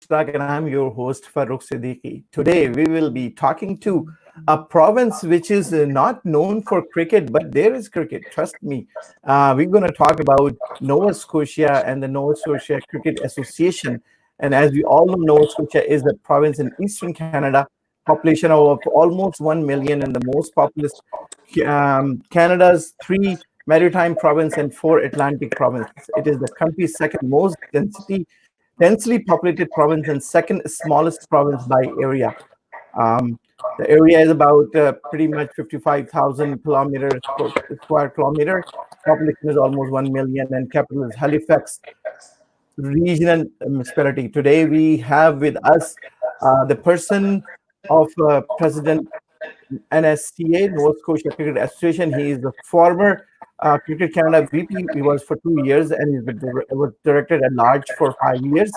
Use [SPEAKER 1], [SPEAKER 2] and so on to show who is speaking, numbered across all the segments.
[SPEAKER 1] Talk, and I'm your host, Farrukh Siddiqui. Today, we will be talking to a province which is not known for cricket, but there is cricket. Trust me. We're going to talk about Nova Scotia and the Nova Scotia Cricket Association. And as we all know, Nova Scotia is a province in eastern Canada, population of almost 1 million, and the most populous Canada's three maritime province and four Atlantic provinces. It is the country's second most densely populated province and second smallest province by area. The area is about pretty much 55,000 square kilometer. Population is almost 1 million, and capital is Halifax. Regional municipality. Today we have with us the person of President NSCA, Nova Scotia Cricket Association. He is the former Cricket Canada VP. He was for 2 years, and he was director at large for 5 years.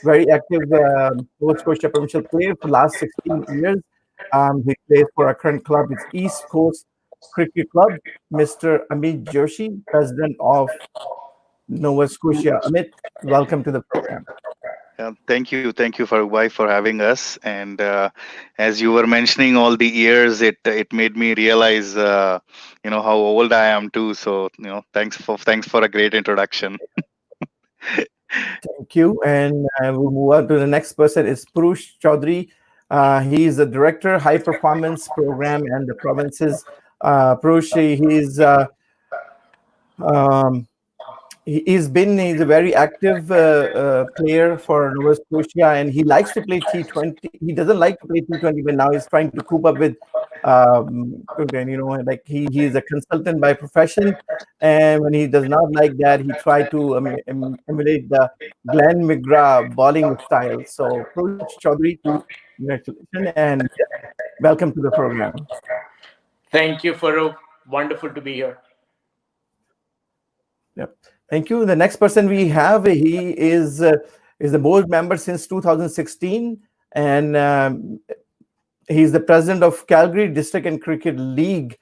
[SPEAKER 1] Very active Nova Scotia provincial player for the last 16 years. He plays for our current club, it's East Coast Cricket Club. Mr. Amit Joshi, president of Nova Scotia. Amit, welcome to the program.
[SPEAKER 2] Thank you, Farrukh, for having us. And as you were mentioning all the years, it made me realize, how old I am too. So, thanks for a great introduction.
[SPEAKER 1] Thank you. And we'll move on to the next person. Is Pourush Chowdhary. He is the director, high performance program and the provinces. Pourush, he's a very active player for Nova Scotia, and he likes to play T20. He doesn't like to play T20, but now he's trying to cope up with, he is a consultant by profession, and when he does not like that, he tried to emulate the Glenn McGrath bowling style. So, Pourush Chowdhary, congratulations and welcome to the program.
[SPEAKER 3] Thank you, Farrukh. Wonderful to be here.
[SPEAKER 1] Yep. Thank you. The next person we have, he is the board member since 2016, and he's the president of Calgary District and Cricket League.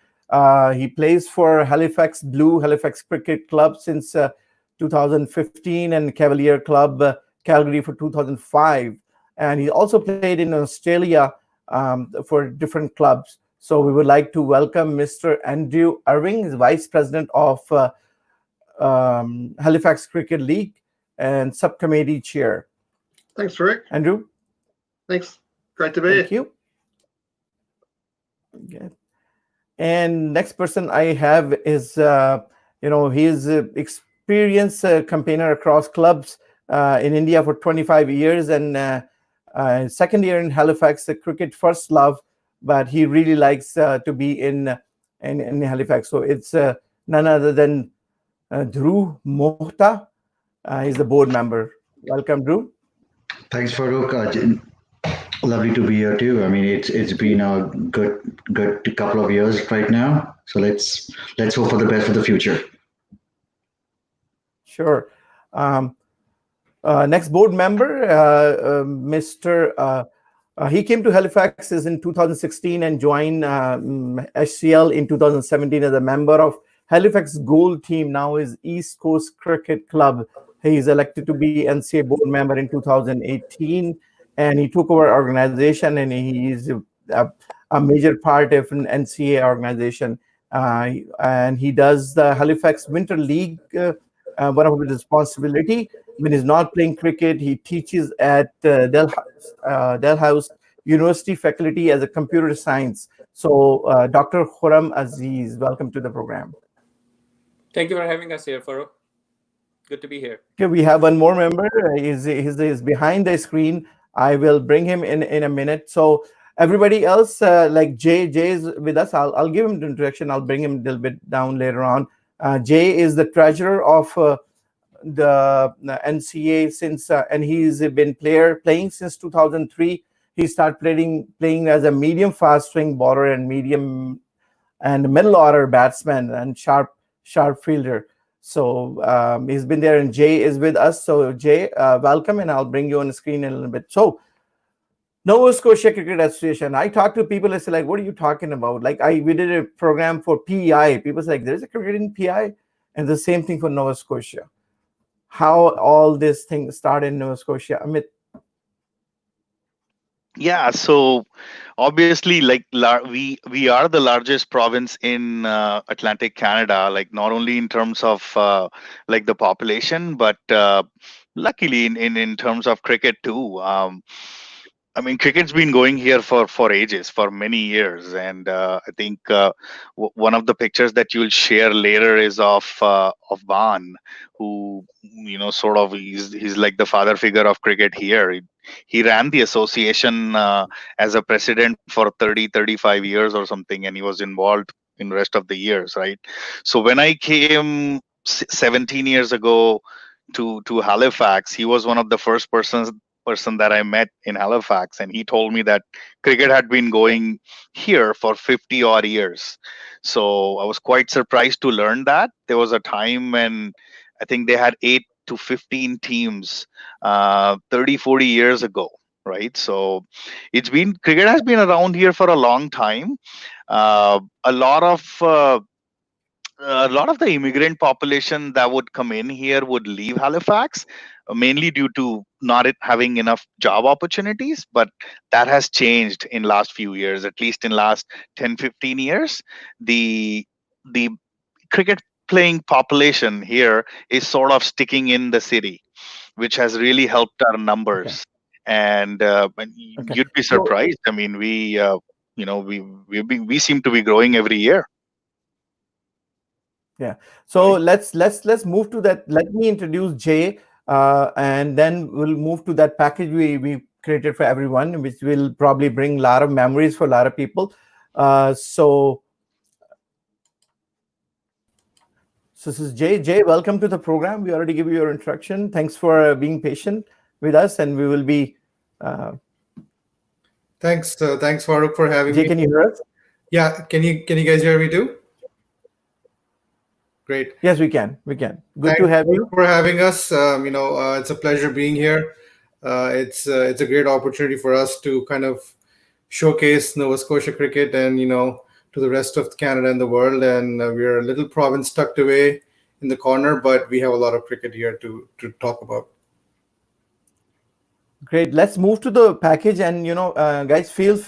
[SPEAKER 1] He plays for Halifax Cricket Club since 2015 and Cavalier Club Calgary for 2005. And he also played in Australia for different clubs. So we would like to welcome Mr. Andrew Irving, he's vice president of Halifax Cricket League and Subcommittee chair.
[SPEAKER 4] Thanks, Rick.
[SPEAKER 1] Andrew.
[SPEAKER 4] Thanks. Great to be here.
[SPEAKER 1] Thank you. Okay. And next person I have is, he's experienced campaigner across clubs in India for 25 years and second year in Halifax, the cricket first love, but he really likes to be in Halifax. So it's none other than Dhruv Mohta. He's the board member. Welcome, Dhruv.
[SPEAKER 5] Thanks, Farrukh. Lovely to be here too. I mean, it's been a good couple of years right now. So let's hope for the best for the future.
[SPEAKER 1] Sure. Next board member, Mr. He came to Halifax in 2016 and joined HCL in 2017 as a member of Halifax Gold Team, now is East Coast Cricket Club. He is elected to be NCA board member in 2018, and he took over organization, and he is a major part of an NCA organization. And he does the Halifax Winter League. One of his responsibility when he's not playing cricket, he teaches at Dalhousie University faculty as a computer science. So, Dr. Khurram Aziz, welcome to the program.
[SPEAKER 6] Thank you for having us here, Farrukh. Good to be here.
[SPEAKER 1] Okay, we have one more member. He's behind the screen. I will bring him in a minute. So everybody else, like Jay is with us. I'll give him the introduction. I'll bring him a little bit down later on. Jay is the treasurer of the NCA since, and he's been playing since 2003. He started playing as a medium fast swing bowler and medium and middle order batsman and sharp fielder. So he's been there, and Jay is with us. So Jay, welcome, and I'll bring you on the screen in a little bit. So Nova Scotia Cricket Association. I talk to people, they say, like, what are you talking about? Like, we did a program for PEI. People say, like, there's a cricket in PEI, and the same thing for Nova Scotia. How all this thing started in Nova Scotia. Amit.
[SPEAKER 2] Yeah, so obviously, like we are the largest province in Atlantic Canada. Like not only in terms of like the population, but luckily in terms of cricket too. I mean, cricket's been going here for ages, for many years, and I think one of the pictures that you'll share later is of Van, who sort of he's like the father figure of cricket here. He ran the association as a president for 35 years or something, and he was involved in rest of the years, right? So when I came 17 years ago to Halifax, he was one of the first person that I met in Halifax, and he told me that cricket had been going here for 50 odd years. So I was quite surprised to learn that there was a time when I think they had 8 to 15 teams 30-40 years ago, right? So cricket has been around here for a long time. A lot of the immigrant population that would come in here would leave Halifax, mainly due to not having enough job opportunities. But that has changed in last few years, at least in last 10-15 years. The cricket playing population here is sort of sticking in the city, which has really helped our numbers. And you'd be surprised. I mean, we seem to be growing every year.
[SPEAKER 1] Yeah. So let's move to that. Let me introduce Jay, and then we'll move to that package we created for everyone, which will probably bring a lot of memories for a lot of people. So this is Jay. Jay, welcome to the program. We already gave you your introduction. Thanks for being patient with us, and we will be.
[SPEAKER 7] Thanks, Farrukh, for having
[SPEAKER 1] Jay,
[SPEAKER 7] me.
[SPEAKER 1] can you hear us?
[SPEAKER 7] Yeah, can you guys hear me too? Great.
[SPEAKER 1] Yes, we can. Good
[SPEAKER 7] Thanks
[SPEAKER 1] to have you
[SPEAKER 7] for having us. It's a pleasure being here. It's a great opportunity for us to kind of showcase Nova Scotia cricket and to the rest of Canada and the world. And we're a little province tucked away in the corner, but we have a lot of cricket here to talk about.
[SPEAKER 1] Great. Let's move to the package, and guys, please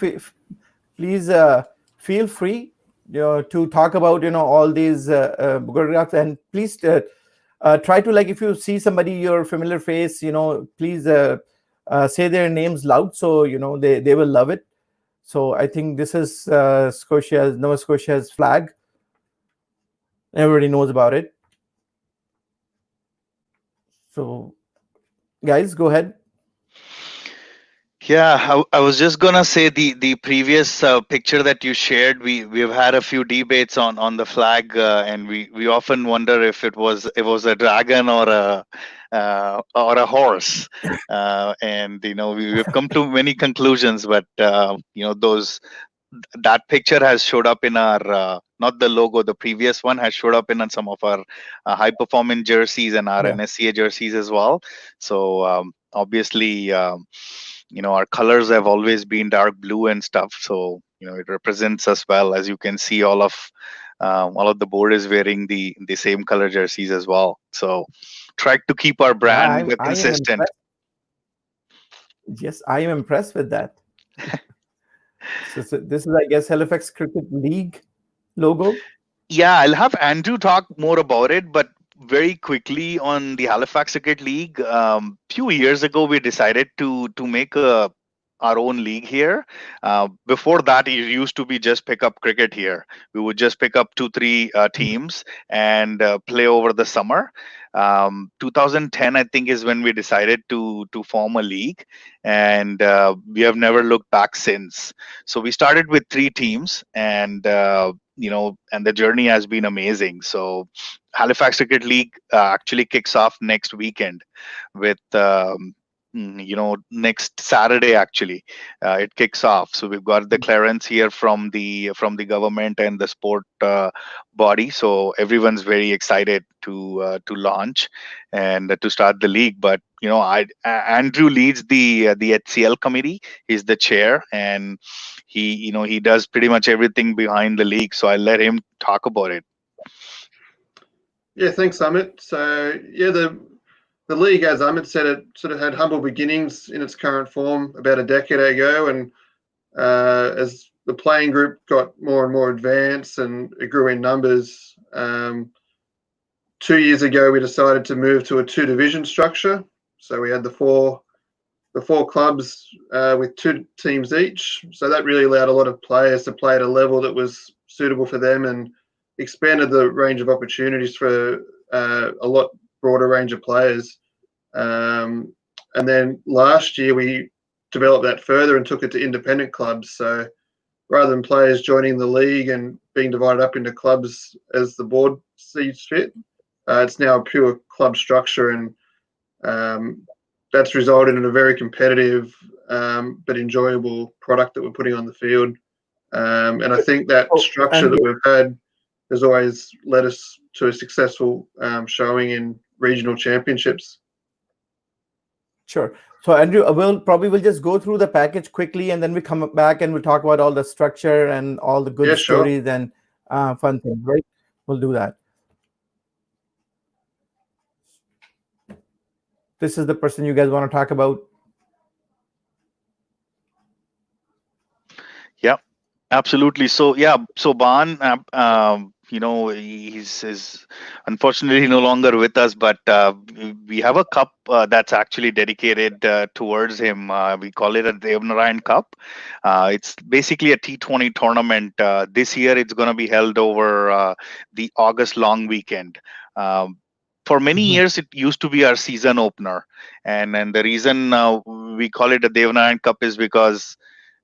[SPEAKER 1] feel free to talk about all these photographs, and please try to, like, if you see somebody your familiar face, please say their names loud, so they will love it. So I think this is Nova Scotia's flag. Everybody knows about it. So guys, go ahead.
[SPEAKER 2] Yeah, I was just gonna say the previous picture that you shared. We've had a few debates on the flag, and we often wonder if it was a dragon or a horse, and we've come to many conclusions. But that picture has showed up in our not the logo, the previous one has showed up in some of our high performance jerseys and our NSCA jerseys as well. So obviously. Our colors have always been dark blue and stuff, so it represents us well. As you can see, all of the board is wearing the same color jerseys as well. So try to keep our brand consistent.
[SPEAKER 1] Yes, I am impressed with that. So this is, I guess, Halifax Cricket League logo.
[SPEAKER 2] Yeah, I'll have Andrew talk more about it, but very quickly on the Halifax Cricket League, few years ago we decided to make our own league here. Before that, it used to be just pick up cricket here. We would just pick up 2-3 teams and play over the summer. 2010, I think, is when we decided to form a league, and we have never looked back since. So we started with 3 teams, and and the journey has been amazing. So Halifax Cricket League actually kicks off next weekend with next Saturday. Actually, it kicks off. So we've got the clearance here from the government and the sport body. So everyone's very excited to launch and to start the league. But Andrew leads the HCL committee. He's the chair, and he does pretty much everything behind the league. So I'll let him talk about it.
[SPEAKER 4] Yeah, thanks, Amit. So yeah, the the league, as Amit said, it sort of had humble beginnings in its current form about a decade ago, and as the playing group got more and more advanced and it grew in numbers, 2 years ago we decided to move to a 2-division structure. So we had the four clubs with 2 teams each. So that really allowed a lot of players to play at a level that was suitable for them and expanded the range of opportunities for a lot broader range of players. And then last year we developed that further and took it to independent clubs. So rather than players joining the league and being divided up into clubs as the board sees fit, it's now a pure club structure, and that's resulted in a very competitive but enjoyable product that we're putting on the field. And I think that structure that we've had has always led us to a successful showing in regional championships.
[SPEAKER 1] Sure. So Andrew, we'll just go through the package quickly, and then we come back and we'll talk about all the structure and all the good stories and fun things, right? We'll do that. This is the person you guys want to talk about.
[SPEAKER 2] Yeah, absolutely. So Ban, he's unfortunately no longer with us, but we have a cup that's actually dedicated towards him. We call it a Devnarayan Cup. It's basically a T20 tournament. This year it's going to be held over the August long weekend. For many years, it used to be our season opener, and the reason we call it a Devnarayan Cup is because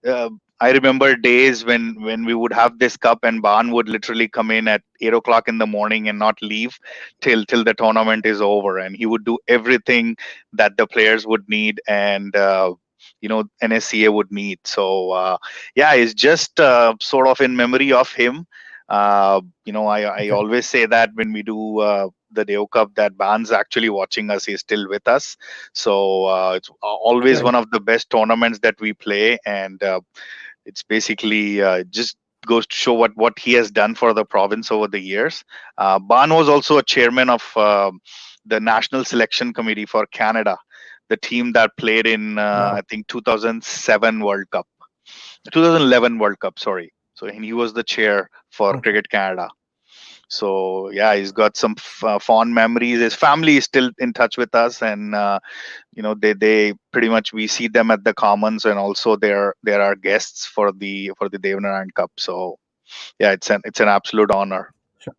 [SPEAKER 2] I remember days when we would have this cup and Ban would literally come in at 8 o'clock in the morning and not leave till the tournament is over, and he would do everything that the players would need and NSCA would need. So it's just sort of in memory of him. I always say that when we do the Deo Cup, that Ban's actually watching us. He's still with us. So it's always one of the best tournaments that we play, and it's basically just goes to show what he has done for the province over the years. Ban was also a chairman of the National Selection Committee for Canada, the team that played in I think 2007 World Cup, 2011 World Cup. Sorry. So he was the chair for Cricket Canada. So he's got some fond memories. His family is still in touch with us, and they pretty much, we see them at the Commons, and also there are guests for the Devnarayan Cup. So it's an absolute honor.
[SPEAKER 1] Sure.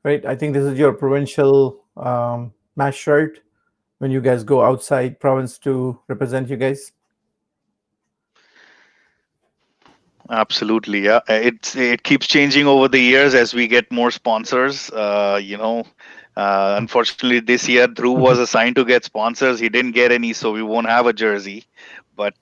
[SPEAKER 1] Right. I think this is your provincial match shirt when you guys go outside province to represent you guys.
[SPEAKER 2] Absolutely, yeah. It keeps changing over the years as we get more sponsors. Unfortunately, this year Dhruv was assigned to get sponsors. He didn't get any, so we won't have a jersey. But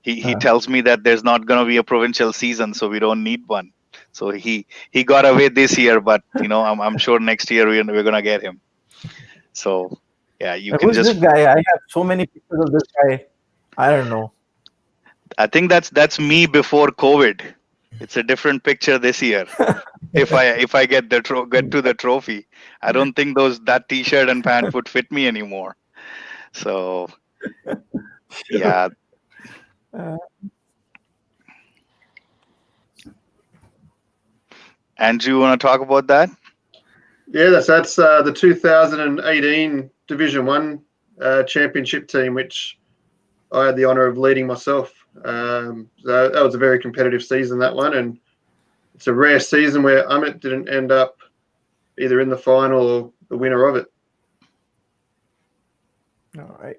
[SPEAKER 2] he tells me that there's not going to be a provincial season, so we don't need one. So he got away this year, but I'm sure next year we're going to get him. So
[SPEAKER 1] Who's this guy? I have so many pictures of this guy. I don't know.
[SPEAKER 2] I think that's me before COVID. It's a different picture this year. if I get to the trophy, I don't think that T-shirt and pant would fit me anymore. So Andrew, you want to talk about that?
[SPEAKER 4] Yeah, that's the 2018 Division 1 championship team, which I had the honour of leading myself. So that was a very competitive season, that one, and it's a rare season where Amit didn't end up either in the final or the winner of it.
[SPEAKER 1] All right.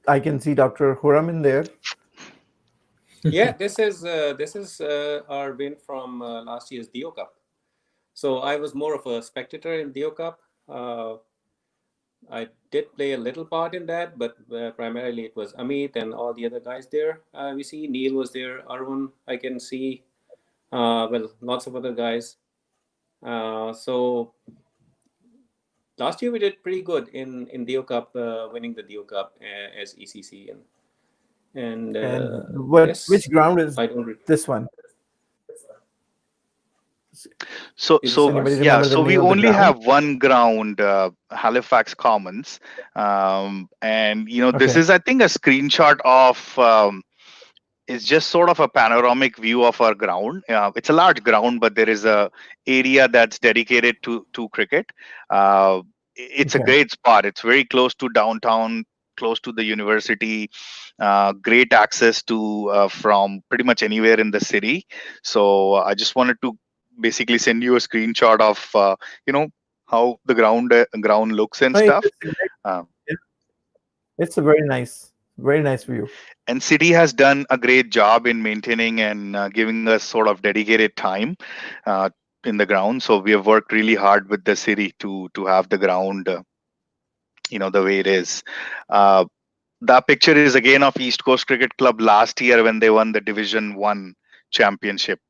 [SPEAKER 1] I can see Dr. Khurram in there.
[SPEAKER 6] Yeah, this is our win from last year's Deo Cup. So I was more of a spectator in Deo Cup. I did play a little part in that, but primarily it was Amit and all the other guys there. We see Neil was there, Arun, I can see, lots of other guys. So last year we did pretty good in Deo Cup, winning the Deo Cup as ECC, and And
[SPEAKER 1] which
[SPEAKER 6] yes,
[SPEAKER 1] ground is
[SPEAKER 6] I don't.
[SPEAKER 1] this one?
[SPEAKER 2] So,
[SPEAKER 1] Does
[SPEAKER 2] so
[SPEAKER 1] anybody
[SPEAKER 2] yeah,
[SPEAKER 1] remember the
[SPEAKER 2] so we
[SPEAKER 1] name of the
[SPEAKER 2] only
[SPEAKER 1] ground?
[SPEAKER 2] have one ground, Halifax Commons, and this
[SPEAKER 1] Okay.
[SPEAKER 2] is, I think, a screenshot of. It's just sort of a panoramic view of our ground. It's a large ground, but there is a area that's dedicated to cricket. It's a
[SPEAKER 1] Okay.
[SPEAKER 2] great spot. It's very close to downtown, close to the university. Great access to from pretty much anywhere in the city. So I just wanted to basically send you a screenshot of how the ground looks and
[SPEAKER 1] No,
[SPEAKER 2] stuff.
[SPEAKER 1] yeah, it's a very nice view.
[SPEAKER 2] And city has done a great job in maintaining and giving us sort of dedicated time uh, in the ground. So we have worked really hard with the city to have the ground the way it is. That picture is again of East Coast Cricket Club last year when they won the Division 1 championship.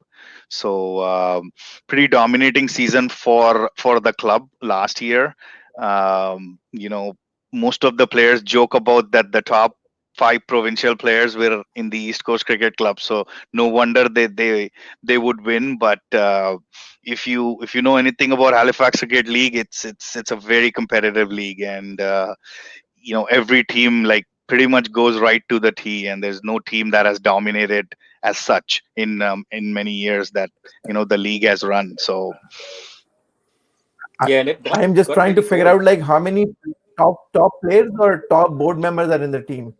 [SPEAKER 2] So pretty dominating season for the club last year. Most of the players joke about that the top 5 provincial players were in the East Coast Cricket Club. So no wonder they would win. But if you know anything about Halifax Cricket League, it's a very competitive league, and every team like pretty much goes right to the tee, and there's no team that has dominated as such in many years that the league has run. So
[SPEAKER 6] Yeah, and it
[SPEAKER 1] I am just
[SPEAKER 6] got
[SPEAKER 1] trying to
[SPEAKER 6] really
[SPEAKER 1] figure
[SPEAKER 6] cold.
[SPEAKER 1] out like how many top players or top board members are in the team.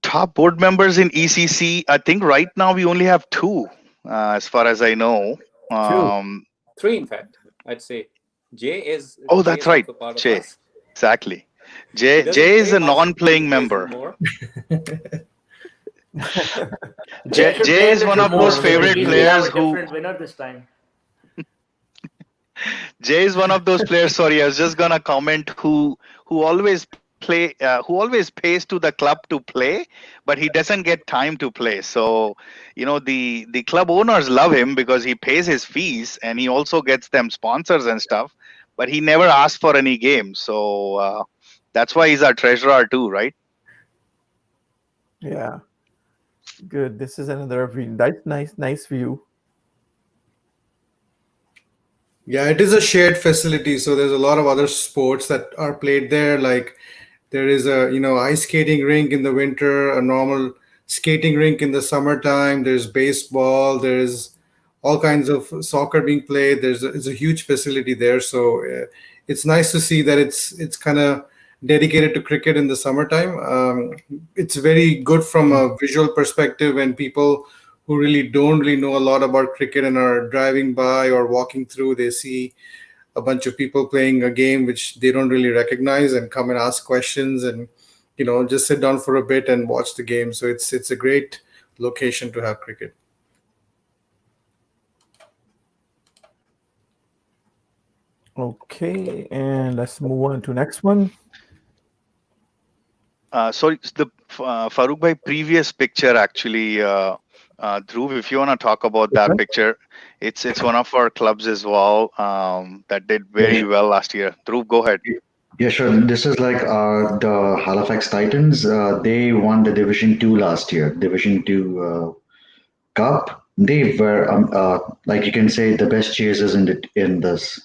[SPEAKER 2] top board members in ECC, I think right now we only have 2, as far as I know.
[SPEAKER 1] 2.
[SPEAKER 6] 3, in fact, I'd say. Jay is
[SPEAKER 2] Oh,
[SPEAKER 6] Jay
[SPEAKER 2] that's
[SPEAKER 6] is
[SPEAKER 2] right,
[SPEAKER 6] also part of
[SPEAKER 2] Jay.
[SPEAKER 6] us.
[SPEAKER 2] Exactly.
[SPEAKER 6] He
[SPEAKER 2] Jay
[SPEAKER 6] doesn't
[SPEAKER 2] is
[SPEAKER 6] play
[SPEAKER 2] a
[SPEAKER 6] much.
[SPEAKER 2] non-playing
[SPEAKER 6] He plays
[SPEAKER 2] member.
[SPEAKER 6] more.
[SPEAKER 3] Jay should
[SPEAKER 2] Jay
[SPEAKER 3] play a
[SPEAKER 2] is one
[SPEAKER 3] little
[SPEAKER 2] of
[SPEAKER 3] more
[SPEAKER 2] those
[SPEAKER 3] so that at
[SPEAKER 2] favorite
[SPEAKER 3] least we have
[SPEAKER 2] players
[SPEAKER 3] a
[SPEAKER 2] who
[SPEAKER 3] different winner this time.
[SPEAKER 2] Jay is one of those players. Sorry, I was just gonna comment who always who always pays to the club to play, but he doesn't get time to play. So the club owners love him because he pays his fees and he also gets them sponsors and stuff, but he never asks for any games. So that's why he's our treasurer too, right?
[SPEAKER 1] Yeah. Good. This is another view. That's nice view.
[SPEAKER 7] Yeah, it is a shared facility, so there's a lot of other sports that are played there. Like there is a ice skating rink in the winter, a normal skating rink in the summertime. There's baseball. There's all kinds of soccer being played. It's a huge facility there, so it's nice to see that it's kind of dedicated to cricket in the summertime. It's very good from a visual perspective when people who really don't really know a lot about cricket and are driving by or walking through, they see a bunch of people playing a game which they don't really recognize and come and ask questions and just sit down for a bit and watch the game. So it's a great location to have cricket.
[SPEAKER 1] Okay, and let's move on to next one.
[SPEAKER 2] Sorry, the Farrukh bhai previous picture actually, Dhruv, if you want to talk about that picture, it's one of our clubs as well that did very well last year. Dhruv, go ahead.
[SPEAKER 5] Yeah, sure. This is like the Halifax Titans. They won the Division 2 last year, Division 2 Cup. They were, like you can say, the best chasers in this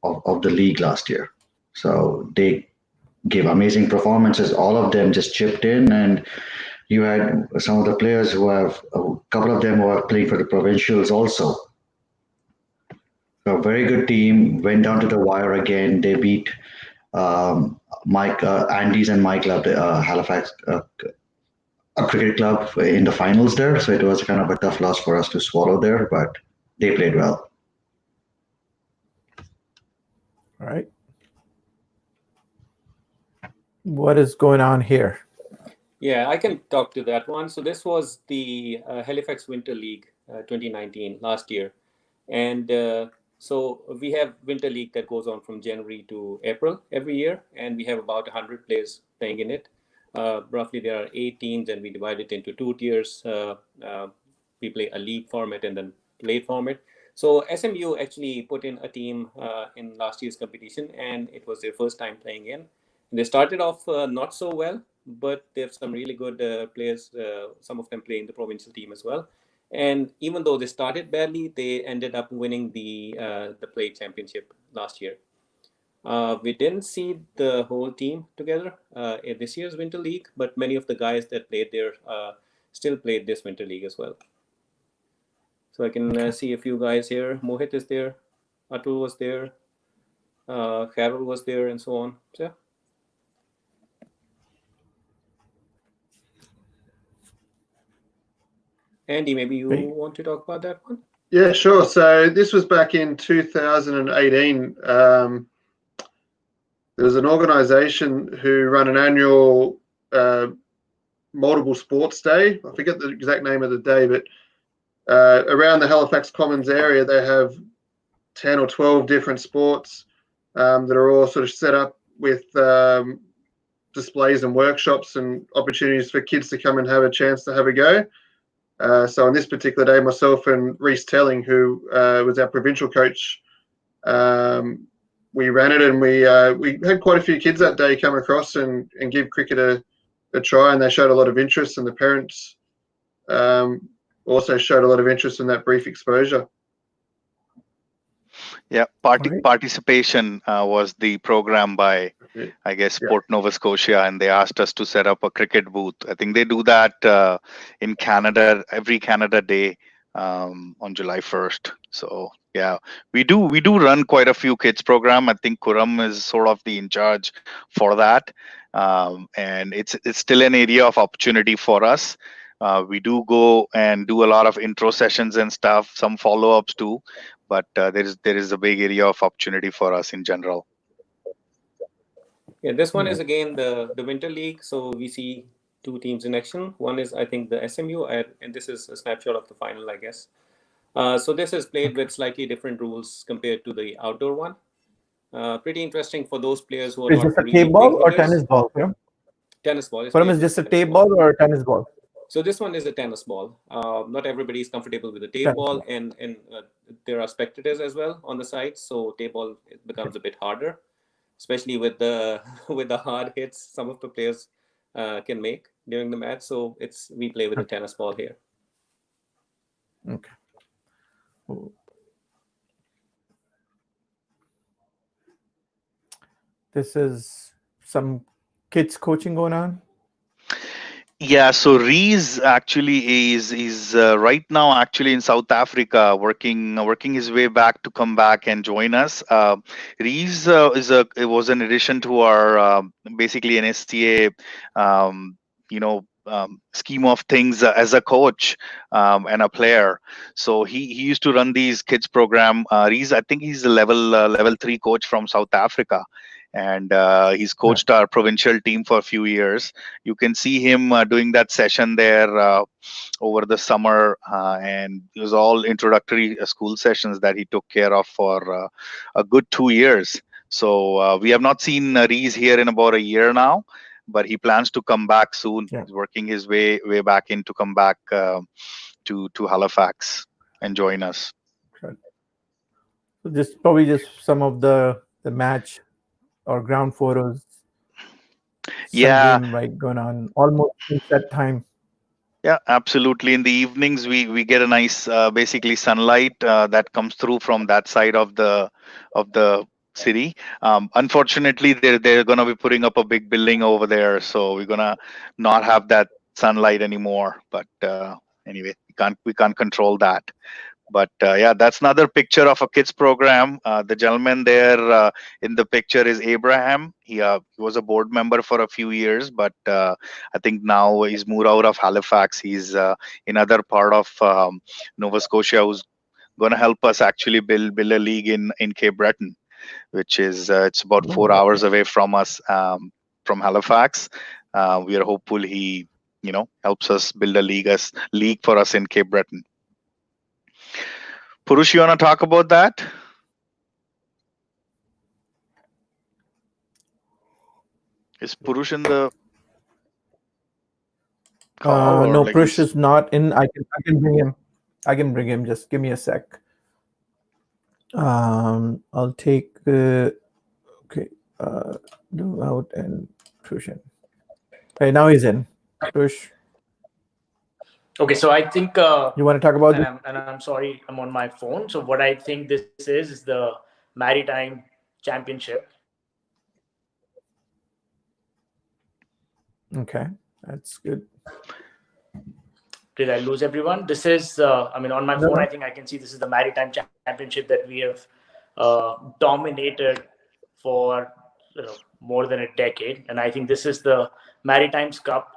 [SPEAKER 5] of the league last year. So they gave amazing performances. All of them just chipped in, and you had some of the players who have a couple of them who are playing for the Provincials also. So very good team. Went down to the wire again. They beat Mike Andy's and my club, Halifax a cricket club in the finals there. So it was kind of a tough loss for us to swallow there, but they played well.
[SPEAKER 1] All right. What is going on here?
[SPEAKER 6] Yeah, I can talk to that one. So this was the Halifax Winter League 2019 last year, and so we have Winter League that goes on from January to April every year, and we have about 100 players playing in it. Roughly there are 8 teams, and we divide it into 2 tiers. We play a league format and then play format. So SMU actually put in a team in last year's competition, and it was their first time playing in. They started off not so well, but they have some really good players. Some of them play in the provincial team as well. And even though they started badly, they ended up winning the play championship last year. We didn't see the whole team together in this year's Winter League, but many of the guys that played there still played this Winter League as well. So I can see a few guys here. Mohit is there, Atul was there, Carol was there, and so on. So yeah. Andy, maybe you want to talk about that one?
[SPEAKER 4] Yeah, sure. So this was back in 2018. There was an organisation who run an annual multiple sports day. I forget the exact name of the day, but around the Halifax Commons area, they have 10 or 12 different sports that are all sort of set up with displays and workshops and opportunities for kids to come and have a chance to have a go. So on this particular day, myself and Reese Telling, who was our provincial coach, we ran it, and we had quite a few kids that day come across and give cricket a try, and they showed a lot of interest, and the parents also showed a lot of interest in that brief exposure.
[SPEAKER 2] Yeah, participation was the program by, I guess, Port Nova Scotia, and they asked us to set up a cricket booth. I think they do that in Canada every Canada Day on July 1st. So yeah, we do run quite a few kids program. I think Khurram is sort of the in charge for that, and it's still an area of opportunity for us. We do go and do a lot of intro sessions and stuff, some follow-ups too, but there is a big area of opportunity for us in general.
[SPEAKER 6] Yeah, this one is again the Winter League. So we see two teams in action. One is, I think, the SMU, and this is a snapshot of the final, I guess. So this is played with slightly different rules compared to the outdoor one. Pretty interesting for those players who are
[SPEAKER 1] Is
[SPEAKER 6] not
[SPEAKER 1] this a
[SPEAKER 6] really
[SPEAKER 1] tape ball
[SPEAKER 6] big
[SPEAKER 1] or
[SPEAKER 6] hitters.
[SPEAKER 1] tennis ball? Yeah?
[SPEAKER 6] Tennis ball.
[SPEAKER 1] Khurram, is this a tape ball or a tennis ball?
[SPEAKER 6] So this one is a tennis ball. Not everybody is comfortable with a tape ball, and there are spectators as well on the side. So tape ball becomes a bit harder, especially with the hard hits some of the players can make during the match. So we play with a tennis ball here.
[SPEAKER 1] Okay. This is some kids coaching going on.
[SPEAKER 2] Yeah, so Reese actually is right now actually in South Africa, working his way back to come back and join us. Reese it was an addition to our basically NSCA scheme of things as a coach and a player. So he used to run these kids program. Reese, I think he's a level 3 coach from South Africa. And he's coached our provincial team for a few years. You can see him doing that session there over the summer, and it was all introductory school sessions that he took care of for a good 2 years. So we have not seen Reese here in about a year now, but he plans to come back soon. He's working his way back in to come back to Halifax and join us.
[SPEAKER 1] So probably just some of the match or ground photos. Game, right, going on almost at that time.
[SPEAKER 2] Yeah, absolutely. In the evenings, we get a nice basically sunlight that comes through from that side of the city. Unfortunately, they're gonna be putting up a big building over there, so we're gonna not have that sunlight anymore. But anyway, we can't control that. But yeah, that's another picture of a kids program. The gentleman there in the picture is Abraham. He was a board member for a few years, but I think now he's moved out of Halifax. He's in other part of Nova Scotia, who's going to help us actually build a league in Cape Breton, which is it's about 4 hours away from us from Halifax. We are hopeful he helps us build a league for us in Cape Breton. Pourush, you want to talk about that? Is Pourush in the call?
[SPEAKER 1] No, Pourush is not in. I can bring him. I can bring him. Just give me a sec. I'll take. Okay. Do out and Pourush in. Hey, now he's in. Push.
[SPEAKER 3] Okay, so I think
[SPEAKER 1] You want to talk about this?
[SPEAKER 3] and I'm sorry, I'm on my phone. So what I think this is the Maritime Championship.
[SPEAKER 1] Okay, that's good.
[SPEAKER 3] Did I lose everyone? This is, I mean, on my phone, I think I can see this is the Maritime Championship that we have dominated for more than a decade. And I think this is the Maritimes Cup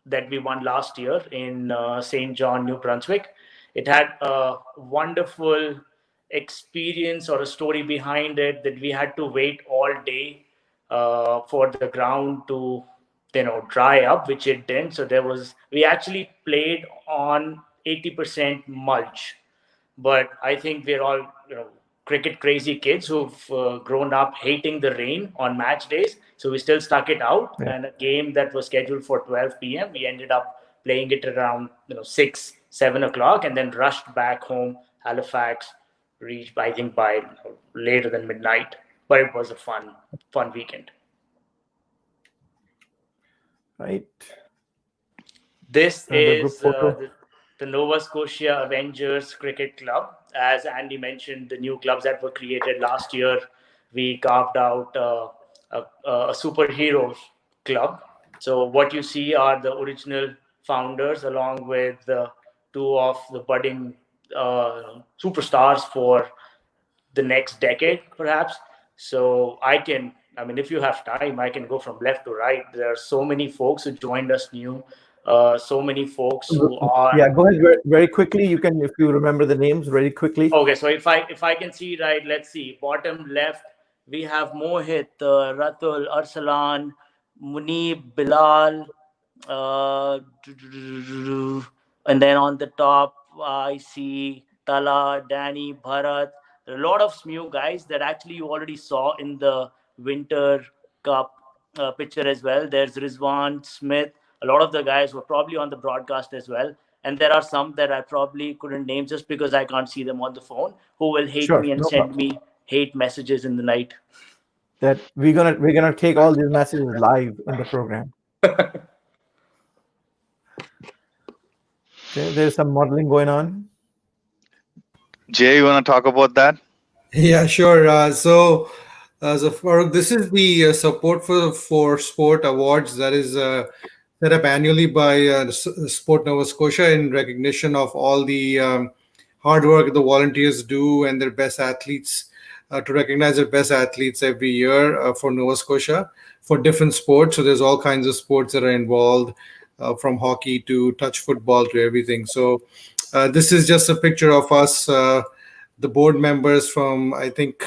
[SPEAKER 3] that we won last year in St. John, New Brunswick. It had a wonderful experience or a story behind it that we had to wait all day for the ground to dry up, which it didn't. So we actually played on 80% mulch, but I think we're all cricket crazy kids who've grown up hating the rain on match days, so we still stuck it out.
[SPEAKER 1] Yeah.
[SPEAKER 3] And a game that was scheduled for 12 p.m. we ended up playing it around 6-7 o'clock, and then rushed back home. Halifax reached, I think, by later than midnight, but it was a fun weekend.
[SPEAKER 1] Right.
[SPEAKER 3] This
[SPEAKER 1] And the group
[SPEAKER 3] is
[SPEAKER 1] photo.
[SPEAKER 3] the Nova Scotia Avengers Cricket Club. As Andy mentioned, the new clubs that were created last year, we carved out a superheroes club. So what you see are the original founders, along with two of the budding superstars for the next decade, perhaps. So if you have time, I can go from left to right. There are so many folks who joined us new, so many folks who are.
[SPEAKER 1] Yeah, go ahead very quickly. You can, if you remember the names, very quickly.
[SPEAKER 3] Okay, so if I can see right, let's see. Bottom left, we have Mohit, Ratul, Arsalan, Munib, Bilal, and then on the top I see Tala, Danny, Bharat. A lot of new guys that actually you already saw in the Winter Cup picture as well. There's Rizwan, Smith. A lot of the guys were probably on the broadcast as well. And there are some that I probably couldn't name just because I can't see them on the phone, who will hate me and send me hate messages in the night.
[SPEAKER 1] That we're gonna take all these messages live in the program. Okay, there's some modeling going on.
[SPEAKER 2] Jay, you want to talk about that?
[SPEAKER 7] Yeah, sure. So Farrukh, this is the Support for Sport Awards that is set up annually by Sport Nova Scotia in recognition of all the hard work the volunteers do and their best athletes, to recognize their best athletes every year for Nova Scotia for different sports. So there's all kinds of sports that are involved, from hockey to touch football to everything. So this is just a picture of us, the board members from, I think,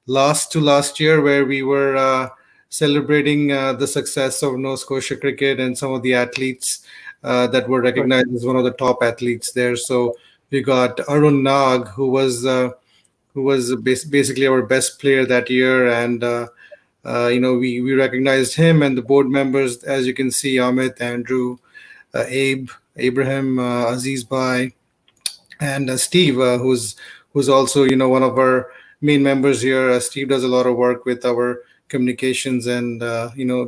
[SPEAKER 7] last year, where we were celebrating the success of Nova Scotia cricket and some of the athletes that were recognized as one of the top athletes there. So we got Arun Nag, who was basically our best player that year, and we recognized him and the board members, as you can see, Amit, Andrew, Abraham, Aziz Bhai, and Steve, who's also one of our main members here. Steve does a lot of work with our communications and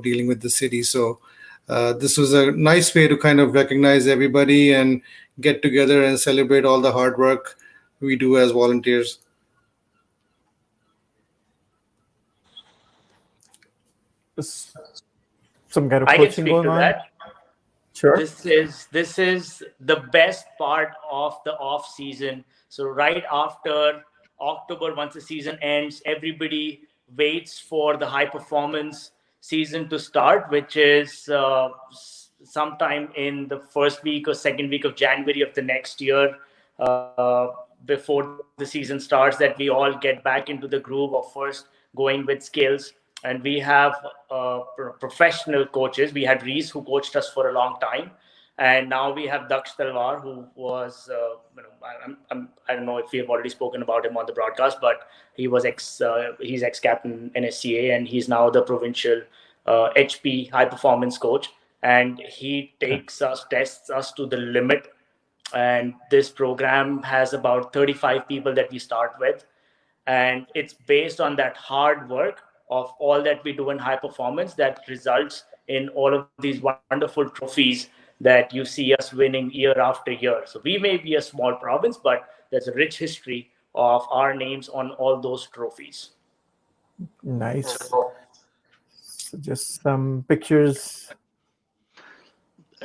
[SPEAKER 7] dealing with the city. So this was a nice way to kind of recognize everybody and get together and celebrate all the hard work we do as volunteers.
[SPEAKER 1] Some kind of
[SPEAKER 3] I can
[SPEAKER 1] coaching
[SPEAKER 3] speak
[SPEAKER 1] going
[SPEAKER 3] to
[SPEAKER 1] on.
[SPEAKER 3] that.
[SPEAKER 1] Sure.
[SPEAKER 3] This is the best part of the off season. So right after October, once the season ends, everybody waits for the high performance season to start, which is sometime in the first week or second week of January of the next year, before the season starts, that we all get back into the groove of first going with skills. And we have professional coaches. We had Reese, who coached us for a long time. And now we have Daksh Talwar, who was, I don't know if we have already spoken about him on the broadcast, but he's ex-captain NSCA, and he's now the provincial HP high performance coach. And he tests us to the limit. And this program has about 35 people that we start with. And it's based on that hard work of all that we do in high performance that results in all of these wonderful trophies that you see us winning year after year. So we may be a small province, but there's a rich history of our names on all those trophies.
[SPEAKER 1] Nice. So just some pictures.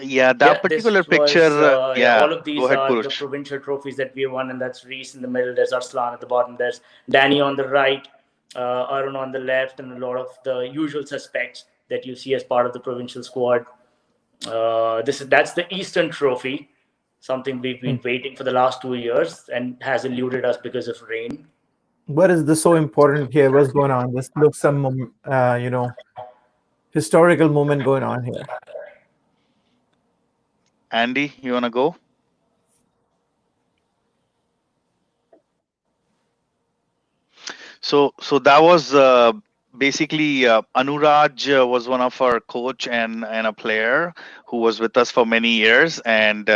[SPEAKER 2] Yeah, that particular picture.
[SPEAKER 3] All of these
[SPEAKER 2] go ahead,
[SPEAKER 3] are the
[SPEAKER 2] Pourush.
[SPEAKER 3] provincial trophies that we won, and that's Reese in the middle. There's Arslan at the bottom. There's Danny on the right, Arun on the left, and a lot of the usual suspects that you see as part of the provincial squad. That's the Eastern Trophy, something we've been waiting for the last 2 years and has eluded us because of rain.
[SPEAKER 1] What is this so important here? What's going on? This looks some historical moment going on here.
[SPEAKER 2] Andy, you want to go? So that was basically Anuraj was one of our coach and a player who was with us for many years, and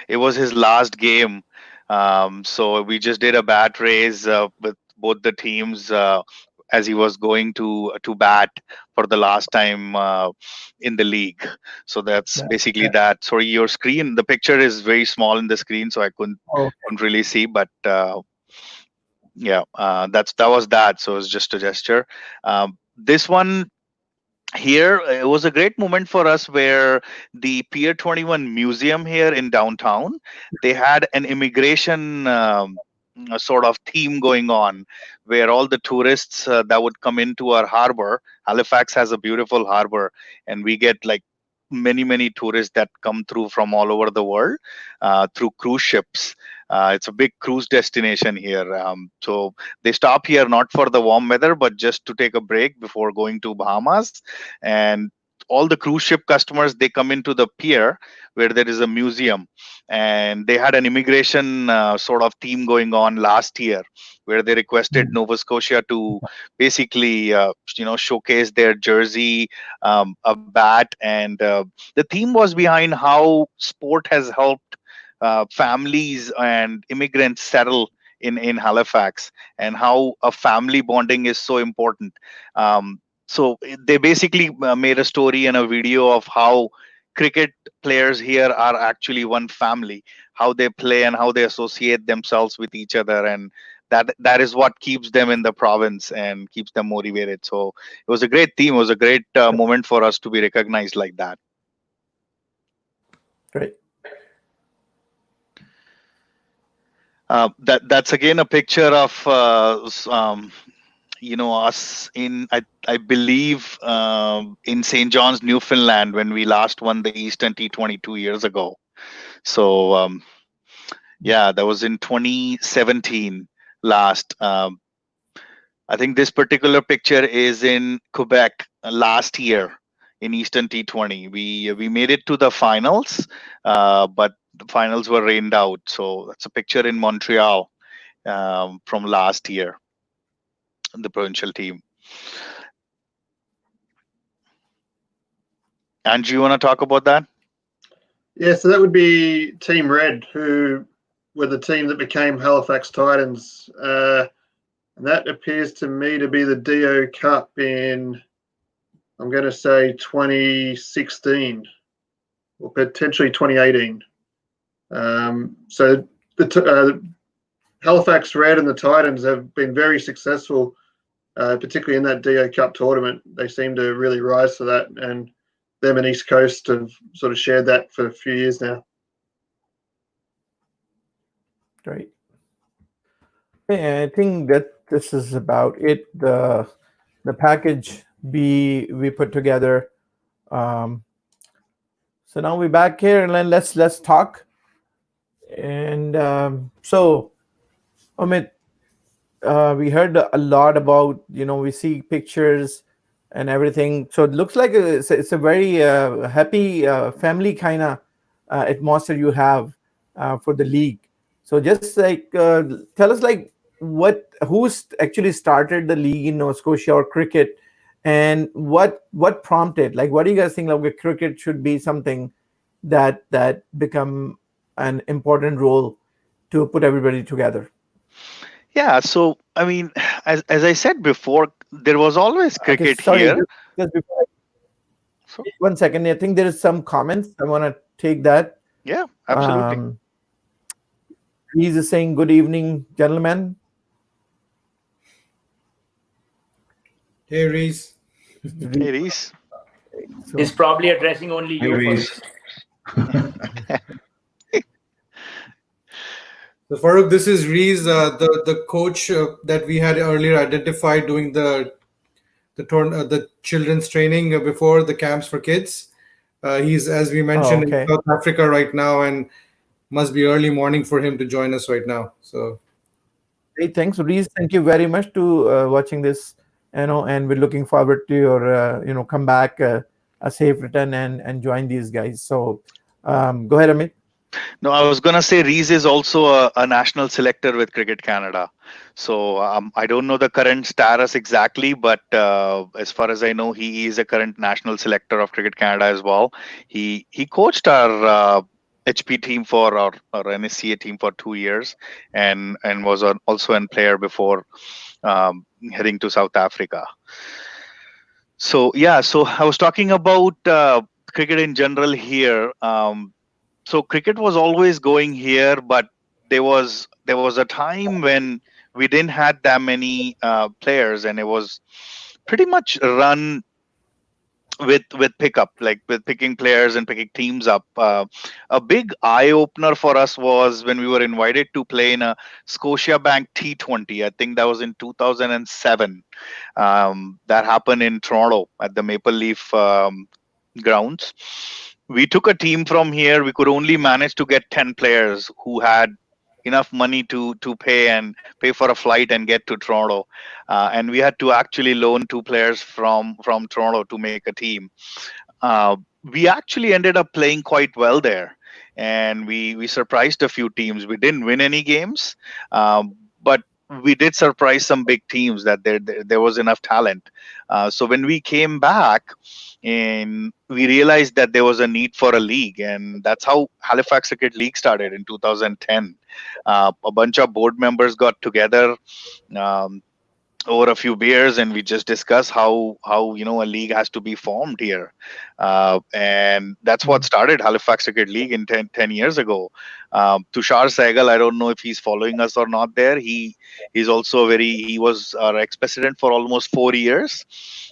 [SPEAKER 2] it was his last game. So we just did a bat raise with both the teams as he was going to bat for the last time in the league. So that's basically that. Sorry, your screen, the picture is very small in the screen, so I couldn't really see, but yeah, that was that. So it's just a gesture. This one here, it was a great moment for us where the Pier 21 Museum here in downtown, they had an immigration sort of theme going on where all the tourists that would come into our harbor. Halifax has a beautiful harbor, and we get like many tourists that come through from all over the world through cruise ships. It's a big cruise destination here. So they stop here not for the warm weather, but just to take a break before going to Bahamas. And all the cruise ship customers, they come into the pier where there is a museum. And they had an immigration sort of theme going on last year where they requested Nova Scotia to basically, showcase their jersey, a bat. And the theme was behind how sport has helped families and immigrants settle in Halifax, and how a family bonding is so important. So they basically made a story and a video of how cricket players here are actually one family, how they play and how they associate themselves with each other, and that is what keeps them in the province and keeps them motivated. So it was a great theme. It was a great moment for us to be recognized like that.
[SPEAKER 1] Great.
[SPEAKER 2] That's again a picture of us in I believe in St. John's, Newfoundland, when we last won the Eastern T20 2 years ago. So yeah, that was in 2017 last. I think this particular picture is in Quebec last year in Eastern T20. We made it to the finals, but the finals were rained out. So that's a picture in Montreal from last year, the provincial team. Andrew, you want to talk about that?
[SPEAKER 4] Yeah, so that would be Team Red, who were the team that became Halifax Titans. And that appears to me to be the DO Cup in, I'm going to say 2016 or potentially 2018. So the Halifax Red and the Titans have been very successful, particularly in that DO Cup tournament. They seem to really rise to that, and them and East Coast have sort of shared that for a few years now.
[SPEAKER 1] Great. Yeah, I think that this is about it. The package we put together. So now we're back here, and then let's talk. And so, Amit, we heard a lot about, we see pictures and everything. So it looks like it's a very happy family kind of atmosphere you have for the league. So just like tell us like who's actually started the league in Nova Scotia or cricket, and what prompted, like, what do you guys think, like, cricket should be something that become an important role to put everybody together?
[SPEAKER 2] Yeah, so I mean, as I said before, there was always cricket
[SPEAKER 1] Sorry,
[SPEAKER 2] here.
[SPEAKER 1] just before
[SPEAKER 2] So
[SPEAKER 1] One second. I think there is some comments. I want to take that.
[SPEAKER 2] yeah, absolutely.
[SPEAKER 1] He's saying, "Good evening, gentlemen."
[SPEAKER 7] Hey, Reese.
[SPEAKER 2] Hey, Reese.
[SPEAKER 1] So,
[SPEAKER 3] He's probably addressing only
[SPEAKER 5] Hey,
[SPEAKER 3] you
[SPEAKER 5] Reese.
[SPEAKER 3] first.
[SPEAKER 7] So Farrukh, this is Reese, the coach that we had earlier identified doing the children's training before the camps for kids. He's, as we mentioned, in
[SPEAKER 1] okay.
[SPEAKER 7] South Africa right now, and must be early morning for him to join us right now. So
[SPEAKER 1] Hey, thanks, Reese. Thank you very much to watching this. And we're looking forward to your come back, a safe return, and join these guys. So, go ahead, Amit.
[SPEAKER 2] No, I was gonna say Reese is also a national selector with Cricket Canada. So I don't know the current status exactly, but as far as I know, he is a current national selector of Cricket Canada as well. He coached our HP team for our NSCA team for 2 years, and was also a player before heading to South Africa. So yeah, so I was talking about cricket in general here. So cricket was always going here, but there was a time when we didn't had that many players, and it was pretty much run with pickup, like with picking players and picking teams up. A big eye opener for us was when we were invited to play in a Scotia Bank T20. I think that was in 2007. That happened in Toronto at the Maple Leaf grounds. We took a team from here. We could only manage to get 10 players who had enough money to pay for a flight and get to Toronto, and we had to actually loan 2 players from Toronto to make a team. We actually ended up playing quite well there, and we surprised a few teams. We didn't win any games, but we did surprise some big teams that there was enough talent. So when we came back, and we realized that there was a need for a league, and that's how Halifax Cricket League started in 2010. A bunch of board members got together over a few beers, and we just discussed how a league has to be formed here, and that's what started Halifax Cricket League in 10 years ago. Tushar Sehgal, I don't know if he's following us or not there. He was our ex-president for almost 4 years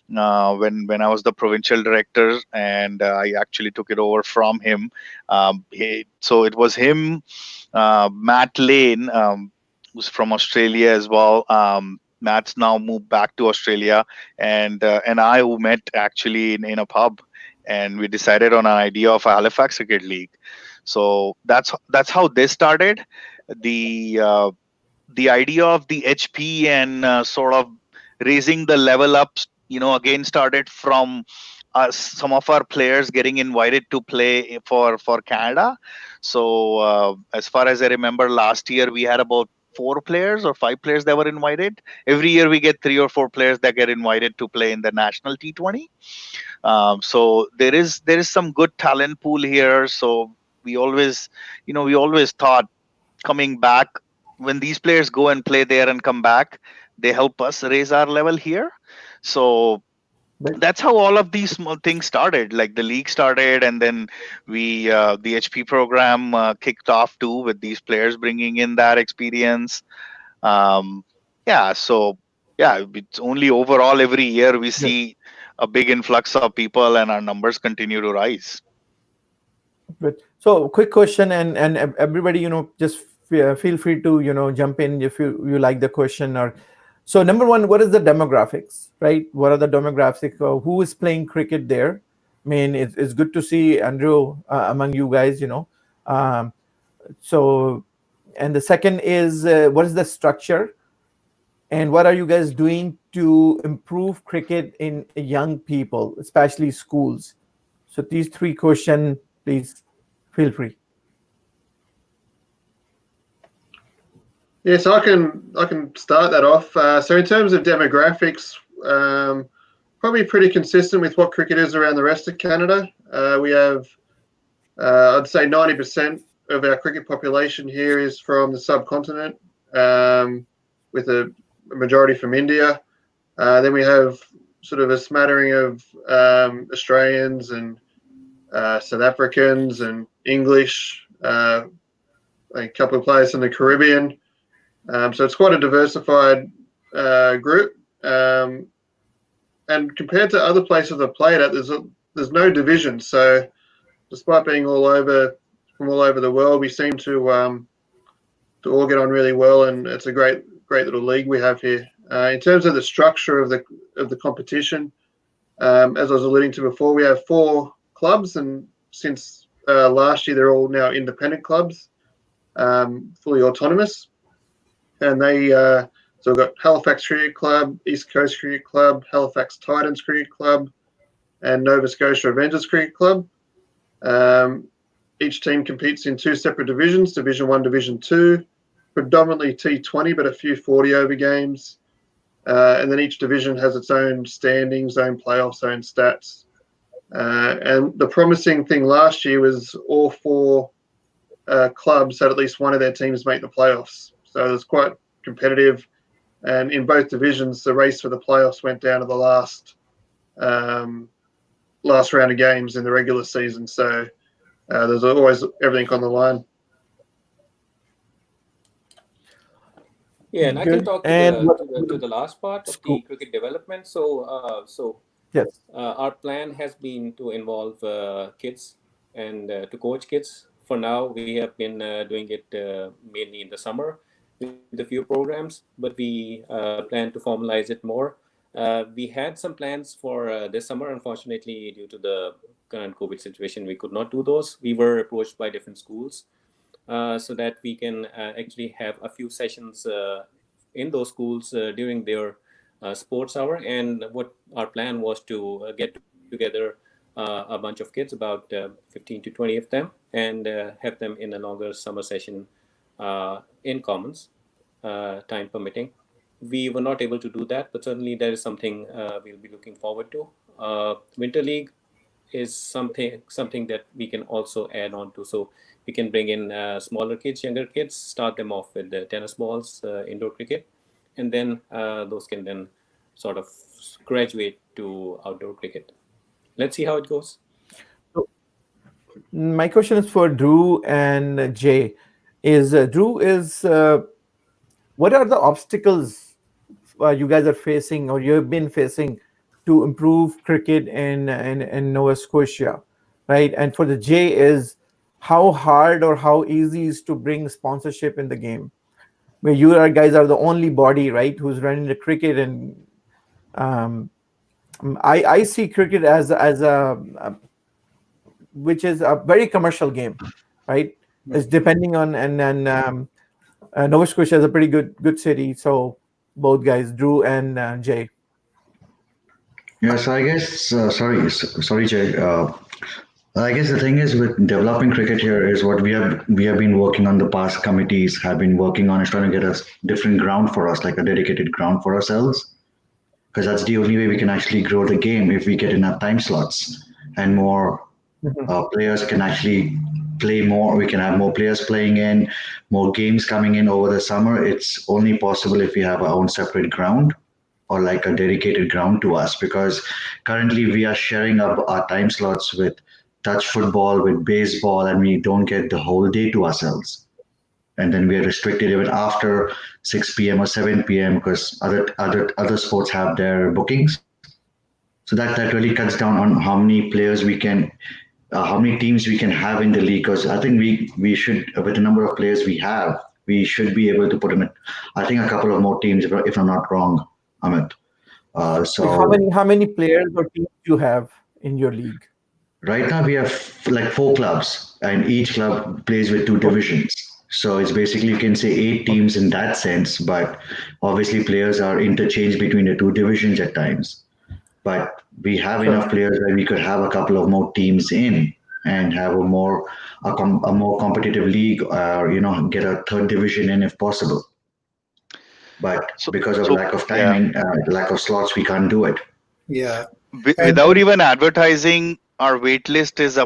[SPEAKER 2] when I was the provincial director, and I actually took it over from him. So it was him, Matt Lane, who's from Australia as well. Matt's now moved back to Australia, and I, who met actually in a pub, and we decided on an idea of a Halifax Cricket League. So that's how this started. The idea of the HP and sort of raising the level up, again started from some of our players getting invited to play for Canada. So as far as I remember, last year we had about 4 players or 5 players that were invited. Every year we get 3 or 4 players that get invited to play in the national T20. So there is some good talent pool here. So we always thought, coming back, when these players go and play there and come back, they help us raise our level here. So that's how all of these small things started. Like the league started, and then the HP program kicked off too, with these players bringing in that experience. It's only overall every year we see a big influx of people, and our numbers continue to rise.
[SPEAKER 1] So, quick question, and everybody, just feel free to jump in if you like the question. Or so, number one, what is the demographics, right? What are the demographics? Who is playing cricket there? I mean, it's good to see Andrew among you guys. So, and the second is, what is the structure, and what are you guys doing to improve cricket in young people, especially schools? So these 3 questions, please feel free.
[SPEAKER 4] Yeah, so I can start that off. So in terms of demographics, probably pretty consistent with what cricket is around the rest of Canada. We have, I'd say 90% of our cricket population here is from the subcontinent, with a majority from India. Then we have sort of a smattering of Australians and South Africans and English, a couple of players in the Caribbean. So it's quite a diversified group. And compared to other places I've played at, there's no division. So despite being from all over the world, we seem to all get on really well, and it's a great little league we have here. In terms of the structure of the competition, as I was alluding to before, we have 4 clubs, and since last year they're all now independent clubs, fully autonomous, and they so we've got Halifax Cricket Club, East Coast Cricket Club, Halifax Titans Cricket Club, and Nova Scotia Avengers Cricket Club. Each team competes in 2 separate divisions, Division 1, Division 2, predominantly T20, but a few 40-over games. And then each division has its own standings, own playoffs, own stats. And the promising thing last year was all 4 clubs had at least one of their teams make the playoffs. So it was quite competitive. And in both divisions, the race for the playoffs went down to the last round of games in the regular season. So there's always everything on the line.
[SPEAKER 6] Yeah, and I can talk to the last part of the cricket development. So
[SPEAKER 1] Yes.
[SPEAKER 6] Our plan has been to involve kids and to coach kids. For now, we have been doing it mainly in the summer with a few programs, but we plan to formalize it more. We had some plans for this summer. Unfortunately, due to the current COVID situation, we could not do those. We were approached by different schools so that we can actually have a few sessions in those schools during their sports hour. And what our plan was to get together a bunch of kids, about 15 to 20 of them, and have them in a longer summer session in Commons, time permitting. We were not able to do that, but certainly that is something we'll be looking forward to. Winter League is something that we can also add on to. So we can bring in smaller kids, younger kids, start them off with the tennis balls, indoor cricket, and then those can then sort of graduate to outdoor cricket. Let's see how it goes.
[SPEAKER 1] My question is for Dhruv and Jay. Dhruv, what are the obstacles you guys are facing or you have been facing to improve cricket in Nova Scotia, right? And for the Jay is how hard or how easy is to bring sponsorship in the game? Where you guys are the only body, right, who's running the cricket, and I see cricket as a which is a very commercial game, right? It's depending on and Nova Scotia is a pretty good city. So both guys, Dhruv and Jay.
[SPEAKER 5] Yeah, so I guess, sorry, Jay. I guess the thing is with developing cricket here is what we have been working on. The past committees have been working on is trying to get a different ground for us, like a dedicated ground for ourselves, because that's the only way we can actually grow the game if we get enough time slots and more players can actually play more. We can have more players playing in, more games coming in over the summer. It's only possible if we have our own separate ground or like a dedicated ground to us, because currently we are sharing up our time slots with touch football, with baseball, and we don't get the whole day to ourselves. And then we are restricted even after 6 p.m. or 7 p.m. because other sports have their bookings. So that really cuts down on how many players we can, how many teams we can have in the league. Because I think we should, with the number of players we have, we should be able to put in, I think, a couple of more teams, if I'm not wrong, Amit.
[SPEAKER 1] So how many players or teams do you have in your league?
[SPEAKER 5] Right now we have like 4 clubs, and each club plays with 2 divisions. So it's basically, you can say 8 teams in that sense, but obviously players are interchanged between the 2 divisions at times. But we have enough players that we could have a couple of more teams in and have a more competitive league, or get a 3rd division in if possible. But because of lack of time and lack of slots, we can't do it.
[SPEAKER 7] Yeah.
[SPEAKER 2] Without even advertising, our wait list is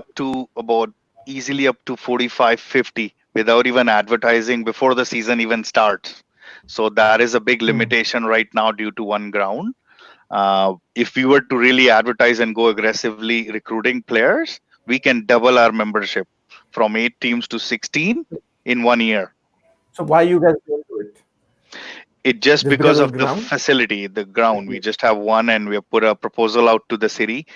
[SPEAKER 2] easily up to 45, 50 without even advertising before the season even starts. So that is a big limitation right now due to one ground. if we were to really advertise and go aggressively recruiting players, we can double our membership from 8 teams to 16 in 1 year.
[SPEAKER 1] So why you guys don't do it?
[SPEAKER 2] It just
[SPEAKER 1] Just
[SPEAKER 2] because
[SPEAKER 1] because
[SPEAKER 2] of
[SPEAKER 1] of
[SPEAKER 2] the
[SPEAKER 1] ground?
[SPEAKER 2] facility, the ground. We just have one, and we have put a proposal out to the city.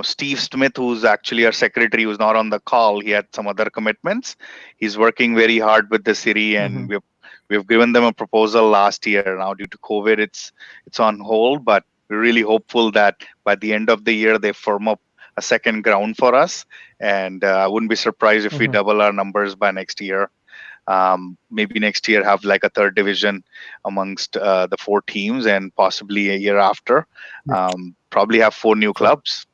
[SPEAKER 2] Steve Smith, who's actually our secretary, who's not on the call, he had some other commitments. He's working very hard with the city, and we've given them a proposal last year. Now, due to COVID, it's on hold, but we're really hopeful that by the end of the year they firm up a second ground for us, and I wouldn't be surprised if we double our numbers by next year. Maybe next year have like a third division amongst the 4 teams, and possibly a year after probably have 4 new clubs.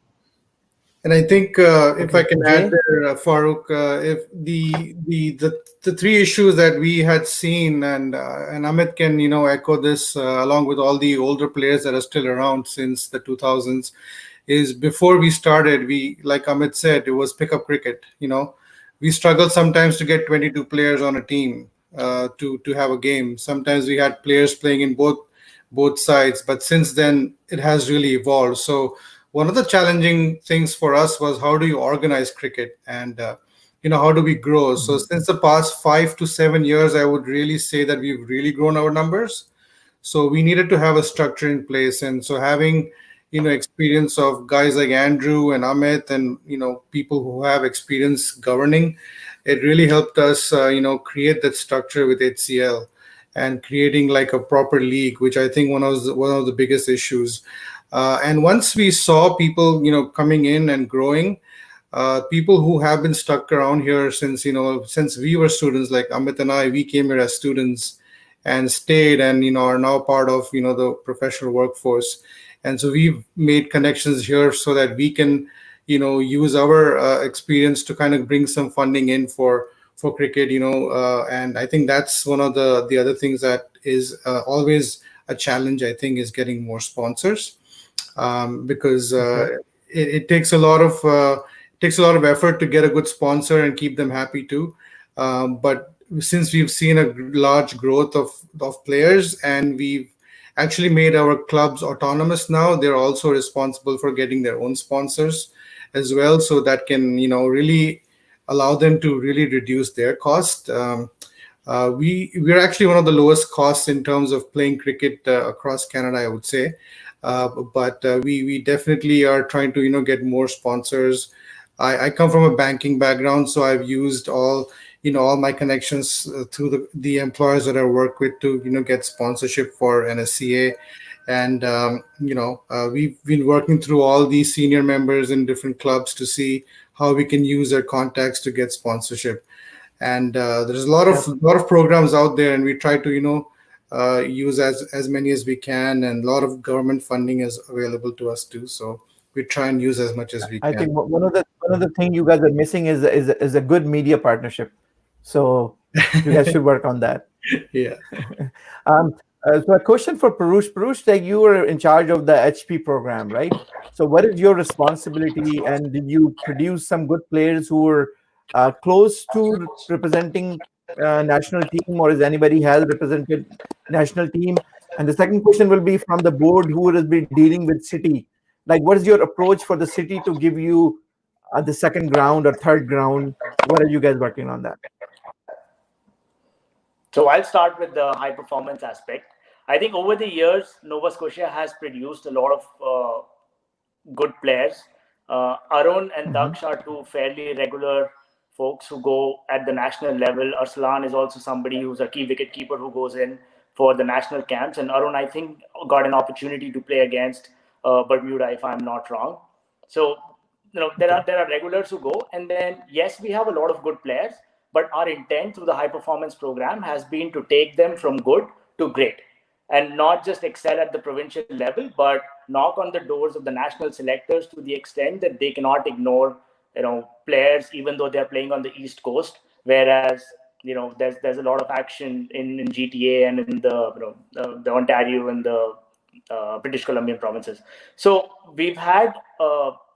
[SPEAKER 7] And I think if I can
[SPEAKER 1] Jay?
[SPEAKER 7] add there, Farrukh, if the 3 issues that we had seen, and Amit can echo this along with all the older players that are still around since the 2000s, is before we started, we, like Amit said, it was pickup cricket. We struggled sometimes to get 22 players on a team to have a game. Sometimes we had players playing in both sides, but since then it has really evolved. So one of the challenging things for us was, how do you organize cricket, and how do we grow? So since the past 5 to 7 years, I would really say that we've really grown our numbers. So we needed to have a structure in place, and so having experience of guys like Andrew and Amit, and people who have experience governing, it really helped us create that structure with HCL and creating like a proper league, which I think one of the biggest issues. And once we saw people coming in and growing, people who have been stuck around here since we were students, like Amit and I, we came here as students and stayed, and are now part of the professional workforce. And so we've made connections here so that we can use our experience to kind of bring some funding in for cricket. And I think that's one of the other things that is always a challenge, I think, is getting more sponsors, because it takes a lot of effort to get a good sponsor and keep them happy too. But since we've seen a large growth of players, and we've actually made our clubs autonomous now, they're also responsible for getting their own sponsors as well, so that can really allow them to really reduce their cost. We're actually one of the lowest costs in terms of playing cricket across Canada, I would say. But we definitely are trying to get more sponsors. I come from a banking background, so I've used all my connections through the employers that I work with to get sponsorship for NSCA. And we've been working through all these senior members in different clubs to see how we can use their contacts to get sponsorship. And there's a lot of programs out there, and we try to use as many as we can, and a lot of government funding is available to us too. So we try and use as much as we can.
[SPEAKER 1] I think one of the things you guys are missing is a good media partnership. So you guys should work on that.
[SPEAKER 7] Yeah.
[SPEAKER 1] So a question for Pourush. Pourush, like, you were in charge of the HP program, right? So what is your responsibility, and did you produce some good players who were close to representing national team, or is anybody has represented national team? And the second question will be from the board, who will be dealing with city. Like, what is your approach for the city to give you the second ground or third ground? What are you guys working on that?
[SPEAKER 3] So I'll start with the high performance aspect. I think over the years, Nova Scotia has produced a lot of good players. Arun and Daksh are 2 fairly regular folks who go at the national level. Arslan is also somebody who's a key wicket keeper who goes in for the national camps. And Arun, I think, got an opportunity to play against Bermuda, if I'm not wrong. So there are regulars who go, and then yes, we have a lot of good players, but our intent through the high performance program has been to take them from good to great, and not just excel at the provincial level, but knock on the doors of the national selectors to the extent that they cannot ignore players, even though they're playing on the East Coast. Whereas there's a lot of action in GTA and in the Ontario and the British Columbian provinces. So we've had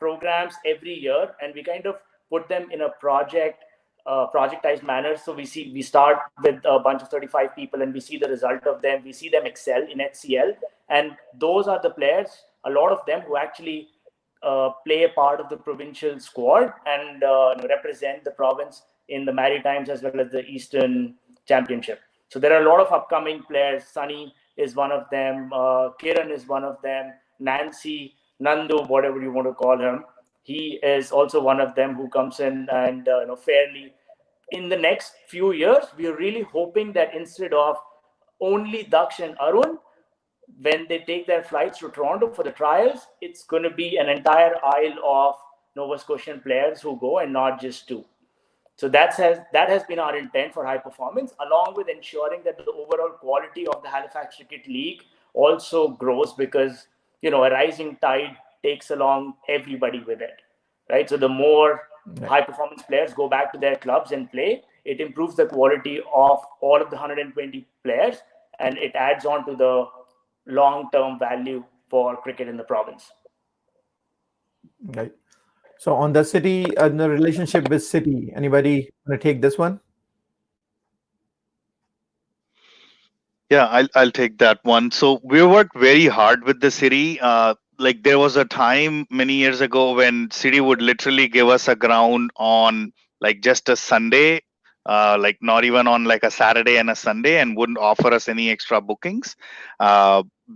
[SPEAKER 3] programs every year, and we kind of put them in a project projectized manner. So we start with a bunch of 35 people, and we see the result of them. We see them excel in HCL, and those are the players, a lot of them, who actually play a part of the provincial squad and represent the province in the Maritimes as well as the Eastern Championship. So there are a lot of upcoming players. Sunny is one of them. Kiran is one of them. Nancy, Nandu, whatever you want to call him, he is also one of them who comes in and fairly. In the next few years, we are really hoping that instead of only Daksh and Arun, when they take their flights to Toronto for the trials, it's going to be an entire aisle of Nova Scotian players who go, and not just two. So that has been our intent for high performance, along with ensuring that the overall quality of the Halifax Cricket League also grows, because a rising tide takes along everybody with it, right? So the more high performance players go back to their clubs and play, it improves the quality of all of the 120 players, and it adds on to the long-term value for cricket in the province.
[SPEAKER 1] Right. So on the city, the relationship with city, anybody want to take this one?
[SPEAKER 2] Yeah, I'll take that one. So we worked very hard with the city. Like there was a time many years ago when city would literally give us a ground on like just a Sunday, like not even on like a Saturday and a Sunday, and wouldn't offer us any extra bookings.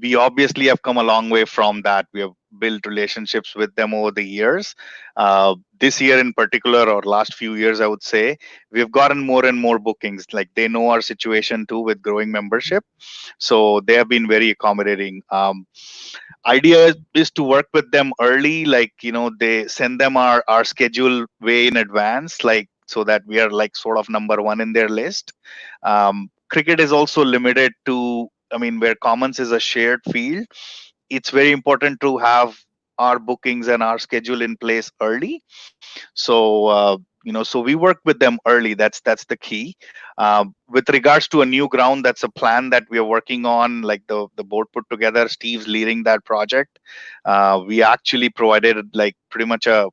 [SPEAKER 2] We obviously have come a long way from that. We have built relationships with them over the years. This year in particular, or last few years, I would say, we've gotten more and more bookings. Like they know our situation too with growing membership. So they have been very accommodating. Idea is to work with them early, like, they send them our schedule way in advance, like so that we are like sort of number one in their list. Cricket is also limited to, where Commons is a shared field, it's very important to have our bookings and our schedule in place early. So so we work with them early. That's the key. With regards to a new ground, that's a plan that we are working on. Like the board put together, Steve's leading that project. We actually provided like pretty much a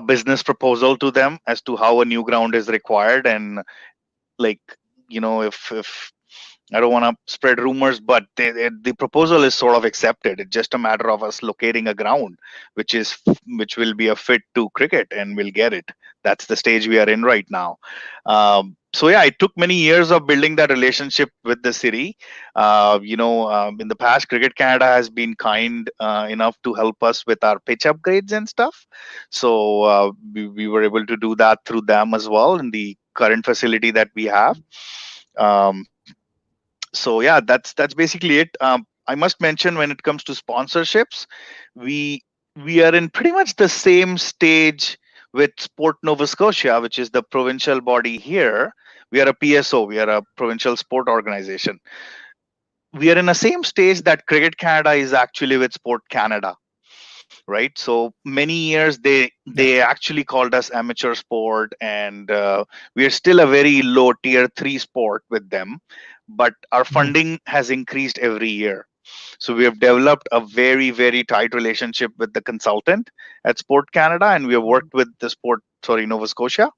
[SPEAKER 2] business proposal to them as to how a new ground is required, and like if I don't want to spread rumors, but the proposal is sort of accepted. It's just a matter of us locating a ground which will be a fit to cricket, and we'll get it. That's the stage we are in right now. So yeah, it took many years of building that relationship with the city. In the past, Cricket Canada has been kind enough to help us with our pitch upgrades and stuff. So we were able to do that through them as well in the current facility that we have. So yeah, that's basically it. I must mention, when it comes to sponsorships, we are in pretty much the same stage with Sport Nova Scotia, which is the provincial body here. We are a PSO, we are a provincial sport organization. We are in the same stage that Cricket Canada is actually with Sport Canada, right? So many years they actually called us amateur sport, and we are still a very low tier 3 sport with them, but our funding has increased every year. So we have developed a very, very tight relationship with the consultant at Sport Canada, and we have worked with Nova Scotia,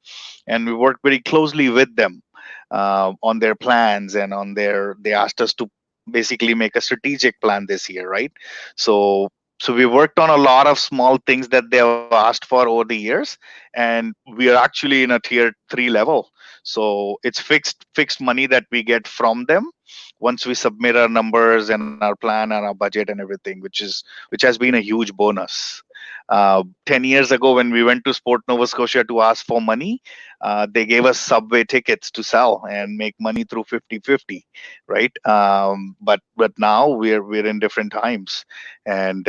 [SPEAKER 2] and we worked very closely with them on their plans and on they asked us to basically make a strategic plan this year, right? So we worked on a lot of small things that they have asked for over the years, and we are actually in a tier 3 level. So it's fixed money that we get from them once we submit our numbers and our plan and our budget and everything, which has been a huge bonus. 10 years ago, when we went to Sport Nova Scotia to ask for money, they gave us subway tickets to sell and make money through 50-50, right? But now we're in different times, and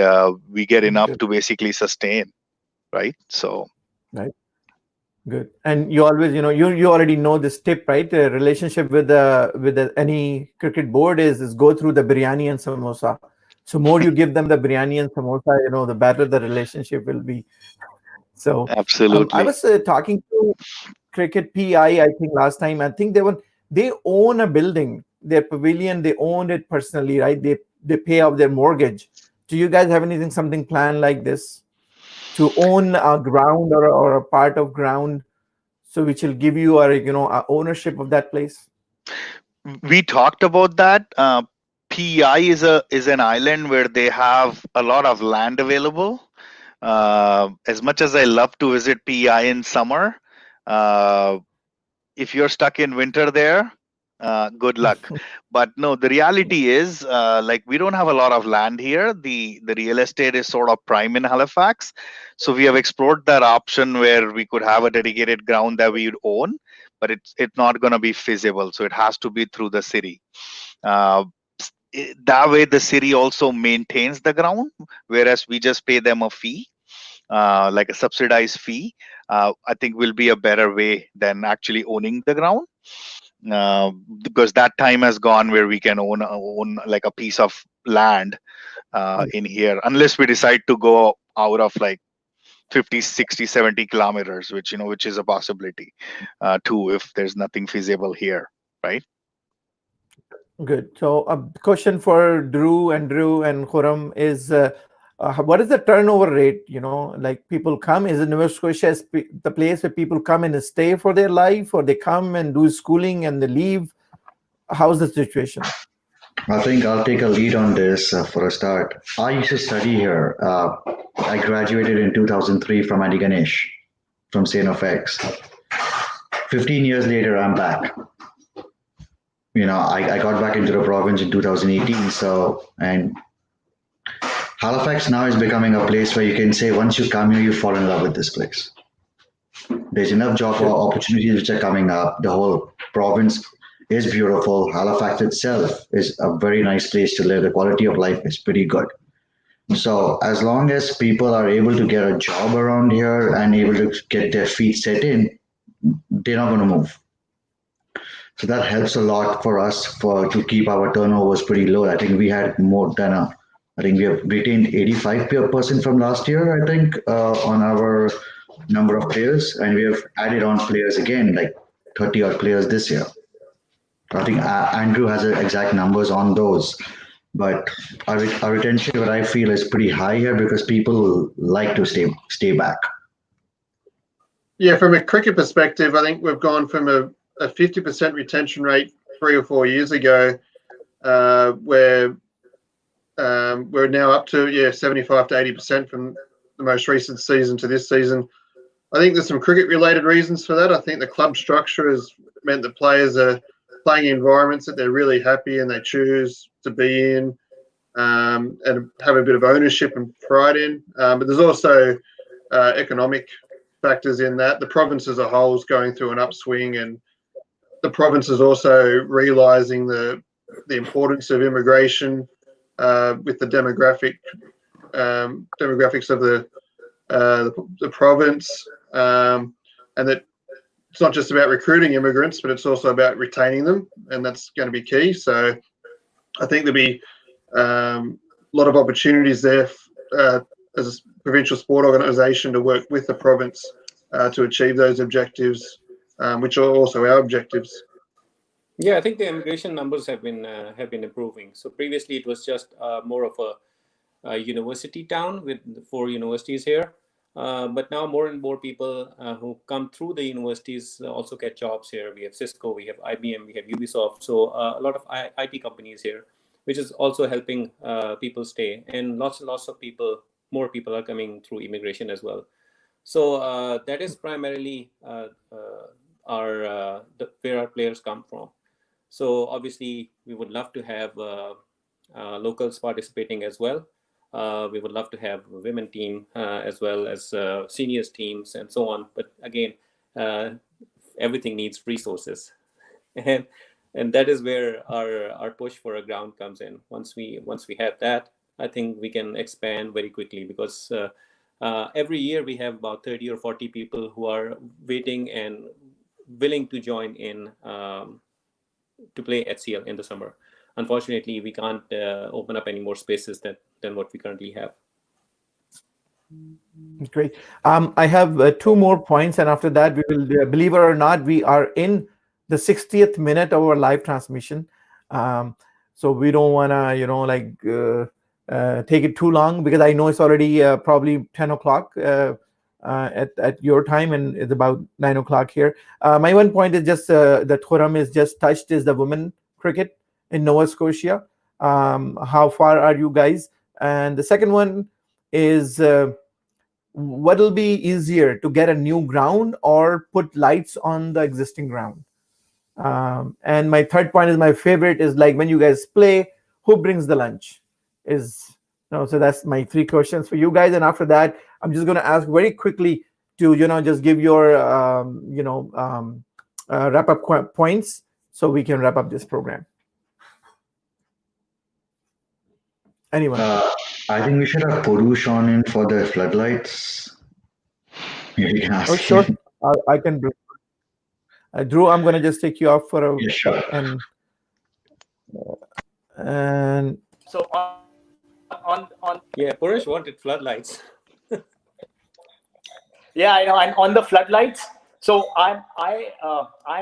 [SPEAKER 2] we get enough to basically sustain, right? So
[SPEAKER 1] right. Good. And you always, you already know this tip, right? The relationship with any cricket board is go through the biryani and samosa. So more you give them the biryani and samosa, the better the relationship will be. So
[SPEAKER 2] absolutely.
[SPEAKER 1] I was talking to Cricket PI, I think last time. I think they own a building, their pavilion. They own it personally, right? They pay off their mortgage. Do you guys have something planned like this, to own a ground or a part of ground, so which will give you ownership of that place?
[SPEAKER 2] We talked about that. PEI is an island where they have a lot of land available. As much as I love to visit PEI in summer, if you're stuck in winter there, good luck. But no, the reality is, like, we don't have a lot of land here. The real estate is sort of prime in Halifax, so we have explored that option where we could have a dedicated ground that we would own, but it's not going to be feasible. So it has to be through the city. That way, the city also maintains the ground, whereas we just pay them a fee, like a subsidized fee. I think will be a better way than actually owning the ground. Because that time has gone where we can own like a piece of land in here, unless we decide to go out of like 50, 60, 70 kilometers, which is a possibility too, if there's nothing feasible here, right?
[SPEAKER 1] Good. So a question for Dhruv and Khurram is, what is the turnover rate? Like, people come, is Nova Scotia the place where people come and stay for their life, or they come and do schooling and they leave? How's the situation?
[SPEAKER 5] I think I'll take a lead on this for a start. I used to study here. I graduated in 2003 from Ganesh, from St. FX. 15 years later, I'm back. I got back into the province in 2018. And Halifax now is becoming a place where you can say once you come here, you fall in love with this place. There's enough job opportunities which are coming up. The whole province is beautiful. Halifax itself is a very nice place to live. The quality of life is pretty good. So as long as people are able to get a job around here and able to get their feet set in, they're not going to move. So that helps a lot for us to keep our turnovers pretty low. I think we had more than I think we have retained 85% from last year, I think, on our number of players. And we have added on players again, like 30 odd players this year. I think Andrew has the exact numbers on those. But our retention, what I feel, is pretty high here because people like to stay back.
[SPEAKER 4] Yeah, from a cricket perspective, I think we've gone from a 50% retention rate 3 or 4 years ago, where we're now up to 75 to 80% from the most recent season to this season. I think there's some cricket related reasons for that. I think the club structure has meant that players are playing in environments that they're really happy and they choose to be in, and have a bit of ownership and pride in. But there's also economic factors in that. The province as a whole is going through an upswing, and the province is also realising the importance of immigration with the demographics of the province, and that it's not just about recruiting immigrants, but it's also about retaining them, and that's going to be key. So I think there'll be a lot of opportunities there as a provincial sport organisation to work with the province to achieve those objectives, which are also our objectives.
[SPEAKER 6] Yeah, I think the immigration numbers have been improving. So previously it was just more of a university town with 4 universities here. But now more and more people who come through the universities also get jobs here. We have Cisco, we have IBM, we have Ubisoft. So a lot of IT companies here, which is also helping people stay. And lots of people, more people are coming through immigration as well. So that is primarily where our players come from. So obviously we would love to have locals participating as well. We would love to have a women team as well as seniors teams and so on. But again, everything needs resources, and that is where our push for a ground comes in. Once we have that, I think we can expand very quickly, because every year we have about 30 or 40 people who are waiting and willing to join in to play HCL in the summer. Unfortunately, we can't open up any more spaces than what we currently have.
[SPEAKER 1] Great. I have 2 more points, and after that, we will, believe it or not, we are in the 60th minute of our live transmission. So we don't want to, take it too long, because I know it's already probably 10 o'clock at your time, and it's about 9 o'clock here. My one point is just that Khurram is just touched is the women cricket in Nova Scotia. How far are you guys? And the second one is what will be easier, to get a new ground or put lights on the existing ground? And my third point is my favorite, is like when you guys play, who brings the lunch? So that's my three questions for you guys. And after that, I'm just going to ask very quickly to just give your wrap up points, so we can wrap up this program. Anyone?
[SPEAKER 5] I think we should have Pourush on in for the floodlights. Maybe we can ask
[SPEAKER 1] Oh, sure.
[SPEAKER 5] him.
[SPEAKER 1] I can do. Dhruv, I'm going to just take you off for a
[SPEAKER 5] Yeah, sure.
[SPEAKER 1] and
[SPEAKER 3] So on
[SPEAKER 6] Yeah, Pourush wanted floodlights.
[SPEAKER 3] Yeah, I know. And on the floodlights, so I'm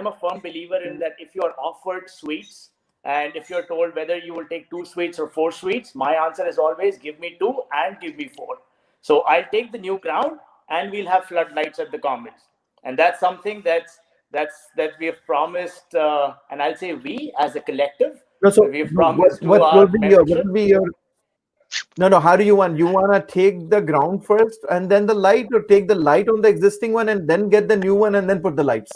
[SPEAKER 3] a firm believer in that if you're offered suites, and if you're told whether you will take 2 suites or 4 suites, my answer is always give me 2 and give me 4. So I'll take the new ground, and we'll have floodlights at the Commons, and that's something that we have promised, and I'll say we as a collective,
[SPEAKER 1] so
[SPEAKER 3] we have promised
[SPEAKER 1] what
[SPEAKER 3] to our
[SPEAKER 1] will be your
[SPEAKER 3] membership.
[SPEAKER 1] no, how do you want to take the ground first and then the light, or take the light on the existing one and then get the new one and then put the lights?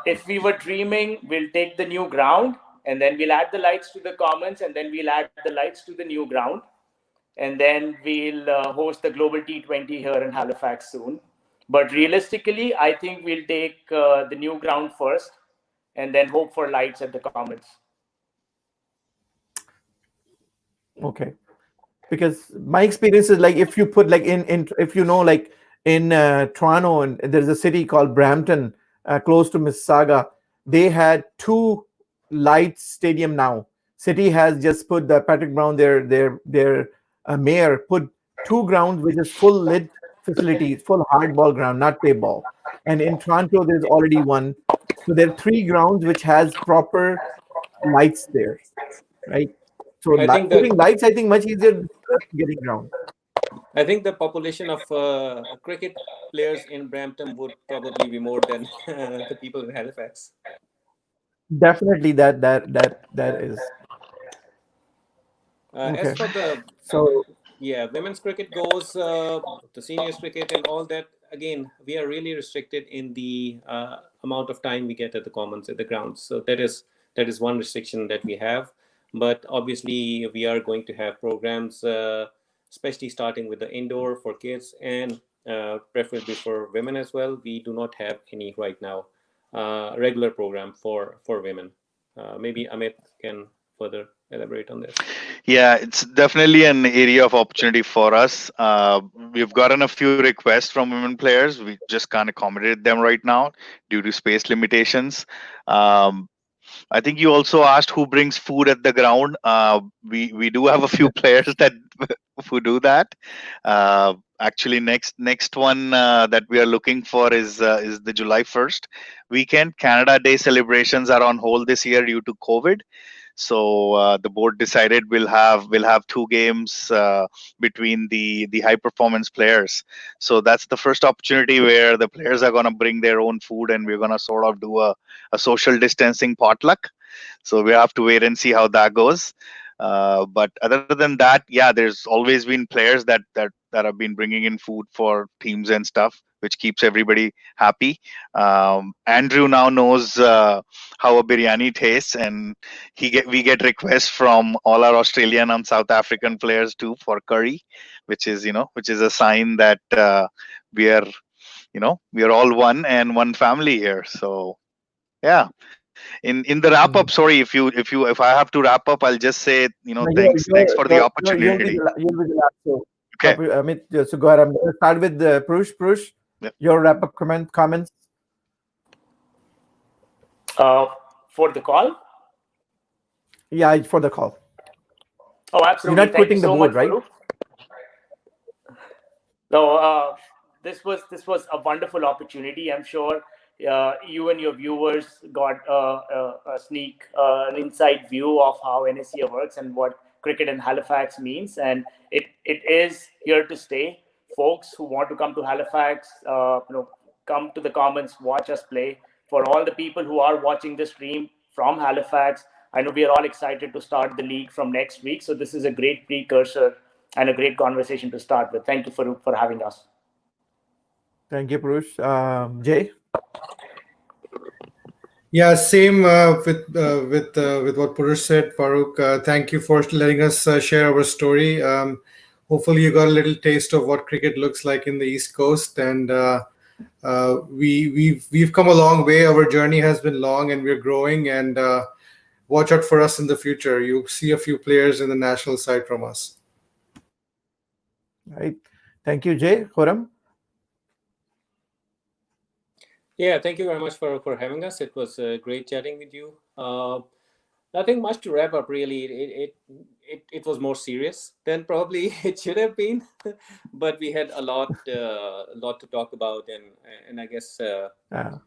[SPEAKER 3] If we were dreaming, we'll take the new ground, and then we'll add the lights to the Commons, and then we'll add the lights to the new ground, and then we'll host the Global T20 here in Halifax soon. But realistically, I think we'll take the new ground first, and then hope for lights at the Commons.
[SPEAKER 1] Okay, because my experience is like, if you put like if like in Toronto, and there's a city called Brampton, close to Mississauga, they had 2 lights stadium now. City has just put the Patrick Brown, their mayor, put 2 grounds which is full lit facilities, full hardball ground, not paintball. And in Toronto, there's already 1. So there are 3 grounds which has proper lights there, right? So
[SPEAKER 6] I think
[SPEAKER 1] putting lights, I think, much easier than getting ground.
[SPEAKER 6] I think the population of cricket players in Brampton would probably be more than the people in Halifax.
[SPEAKER 1] Definitely, that is. Okay.
[SPEAKER 6] As for the women's cricket goes, the seniors cricket and all that, again, we are really restricted in the amount of time we get at the Commons, at the grounds. So that is one restriction that we have. But obviously, we are going to have programs, especially starting with the indoor for kids, and preferably for women as well. We do not have any right now regular program for women. Maybe Amit can further elaborate on this.
[SPEAKER 2] Yeah, it's definitely an area of opportunity for us. We've gotten a few requests from women players. We just can't accommodate them right now due to space limitations. I think you also asked who brings food at the ground. We do have a few players that who do that. Actually, next one that we are looking for is the July 1st weekend. Canada Day celebrations are on hold this year due to COVID. So the board decided we'll have 2 games between the high performance players. So that's the first opportunity where the players are going to bring their own food, and we're going to sort of do a social distancing potluck. So we have to wait and see how that goes. But other than that, yeah, there's always been players that have been bringing in food for teams and stuff, which keeps everybody happy. Andrew now knows how a biryani tastes, and we get requests from all our Australian and South African players too for curry, which is a sign that we are all one and one family here. So yeah. In the wrap up, sorry, if I have to wrap up, I'll just say, thanks for the opportunity.
[SPEAKER 1] You'll be the last. So,
[SPEAKER 2] Okay.
[SPEAKER 1] Amit, so go ahead. I'm going to start with Pourush. Pourush,
[SPEAKER 2] Yep.
[SPEAKER 1] Your wrap up comments.
[SPEAKER 3] For the call?
[SPEAKER 1] Yeah, for the call.
[SPEAKER 3] Oh, absolutely.
[SPEAKER 1] You're not quitting the board, right?
[SPEAKER 3] No, this was a wonderful opportunity. I'm sure you and your viewers got an inside view of how NSCA works and what cricket in Halifax means, and it is here to stay. folks who want to come to Halifax, come to the comments, watch us play. For all the people who are watching the stream from Halifax, I know we are all excited to start the league from next week. So this is a great precursor and a great conversation to start with. Thank you for having us.
[SPEAKER 1] Thank you, Pourush. Jay?
[SPEAKER 7] Yeah, same with what Purush said, Farrukh. Thank you for letting us share our story. Hopefully, you got a little taste of what cricket looks like in the East Coast, and we've come a long way. Our journey has been long, and we're growing. And watch out for us in the future. You'll see a few players in the national side from us.
[SPEAKER 1] Right. Thank you, Jay. Khurram?
[SPEAKER 6] Yeah, thank you very much for having us. It was great chatting with you. Nothing much to wrap up, really. It was more serious than probably it should have been, but we had a lot to talk about, and I guess yeah.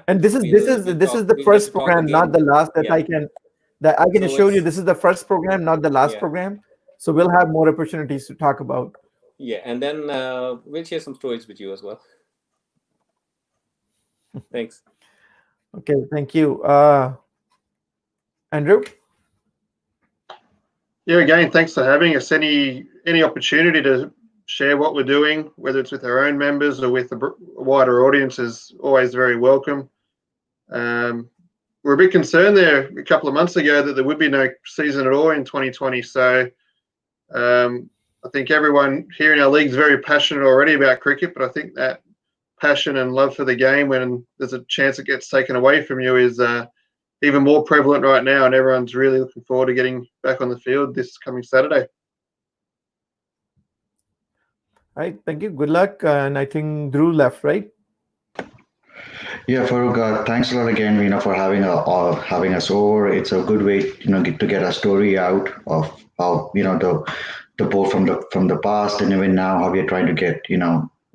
[SPEAKER 1] And this is the first program, not the last. I can assure you, this is the first program, not the last program. So we'll have more opportunities to talk about.
[SPEAKER 6] Yeah, and then we'll share some stories with you as well. Thanks.
[SPEAKER 1] Okay, thank you. Andrew?
[SPEAKER 4] Yeah, again, thanks for having us. Any opportunity to share what we're doing, whether it's with our own members or with the wider audience, is always very welcome. We're a bit concerned there a couple of months ago that there would be no season at all in 2020. So I think everyone here in our league is very passionate already about cricket, but I think that passion and love for the game, when there's a chance it gets taken away from you, is even more prevalent right now, and everyone's really looking forward to getting back on the field this coming Saturday.
[SPEAKER 1] All right, thank you. Good luck. And I think Dhruv left, right?
[SPEAKER 5] Yeah, Farrukh, thanks a lot again, for having us over. It's a good way, to get our story out of how, the both from the past and even now, how we are trying to get,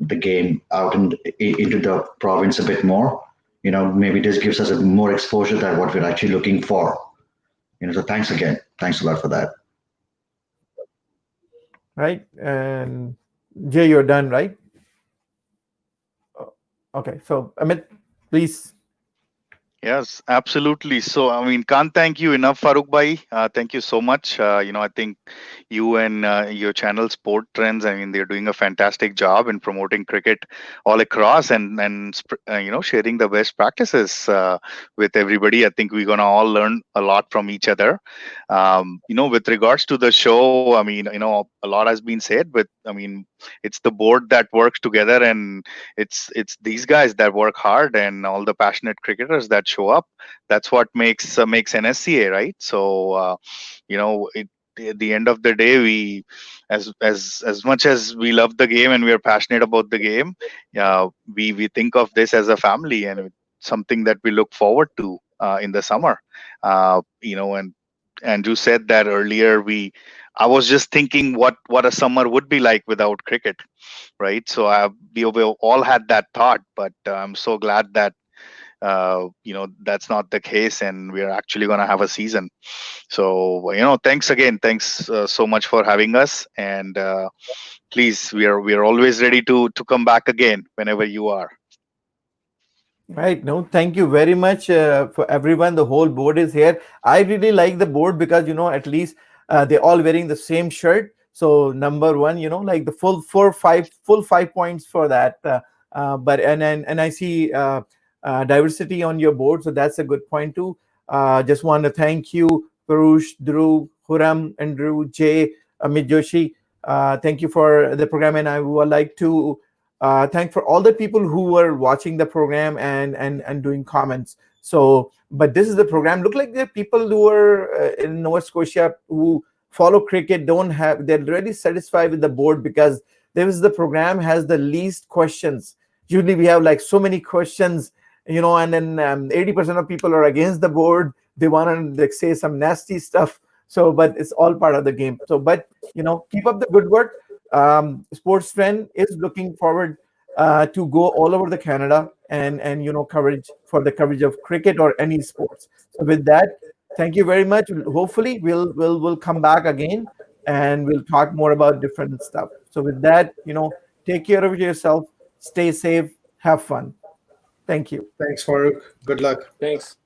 [SPEAKER 5] the game out into the province a bit more. Maybe this gives us a more exposure than what we're actually looking for. So thanks again. Thanks a lot for that.
[SPEAKER 1] Right. And Jay, you're done, right? Okay. So Amit, please.
[SPEAKER 2] Yes, absolutely. So, can't thank you enough, Farrukh bhai. Thank you so much. I think you and your channel Sport Trends, they're doing a fantastic job in promoting cricket all across and sharing the best practices with everybody. I think we're going to all learn a lot from each other. With regards to the show, a lot has been said, but it's the board that works together, and it's these guys that work hard, and all the passionate cricketers that show up. That's what makes NSCA, right? So at the end of the day, we as much as we love the game and we are passionate about the game, we think of this as a family, and it's something that we look forward to in the summer. And Andrew said that earlier. I was just thinking what a summer would be like without cricket, right? So we all had that thought, but I'm so glad that that's not the case, and we're actually going to have a season. So thanks again. Thanks so much for having us, and please, we are always ready to come back again whenever you are.
[SPEAKER 1] Right. No, thank you very much for everyone. The whole board is here. I really like the board because, at least they're all wearing the same shirt. So number one, like the full 5 points for that. But I see diversity on your board. So that's a good point too. Just want to thank you, Pourush, Dhruv, Khurram, Andrew, Jay, Amit, Joshi. Thank you for the program. And I would like to thank for all the people who were watching the program and doing comments. So, but this is the program. Look like the people who are in Nova Scotia who follow cricket they're really satisfied with the board, because the program has the least questions. Usually we have like so many questions, and then 80% of people are against the board. They want to say some nasty stuff. So, but it's all part of the game. So, but keep up the good work. Sports Trend is looking forward to go all over the Canada and coverage of cricket or any sports. So with that, thank you very much. Hopefully we'll come back again and we'll talk more about different stuff. So with that, take care of yourself, stay safe, have fun. Thank you.
[SPEAKER 7] Thanks, Farrukh. Good luck.
[SPEAKER 6] Thanks.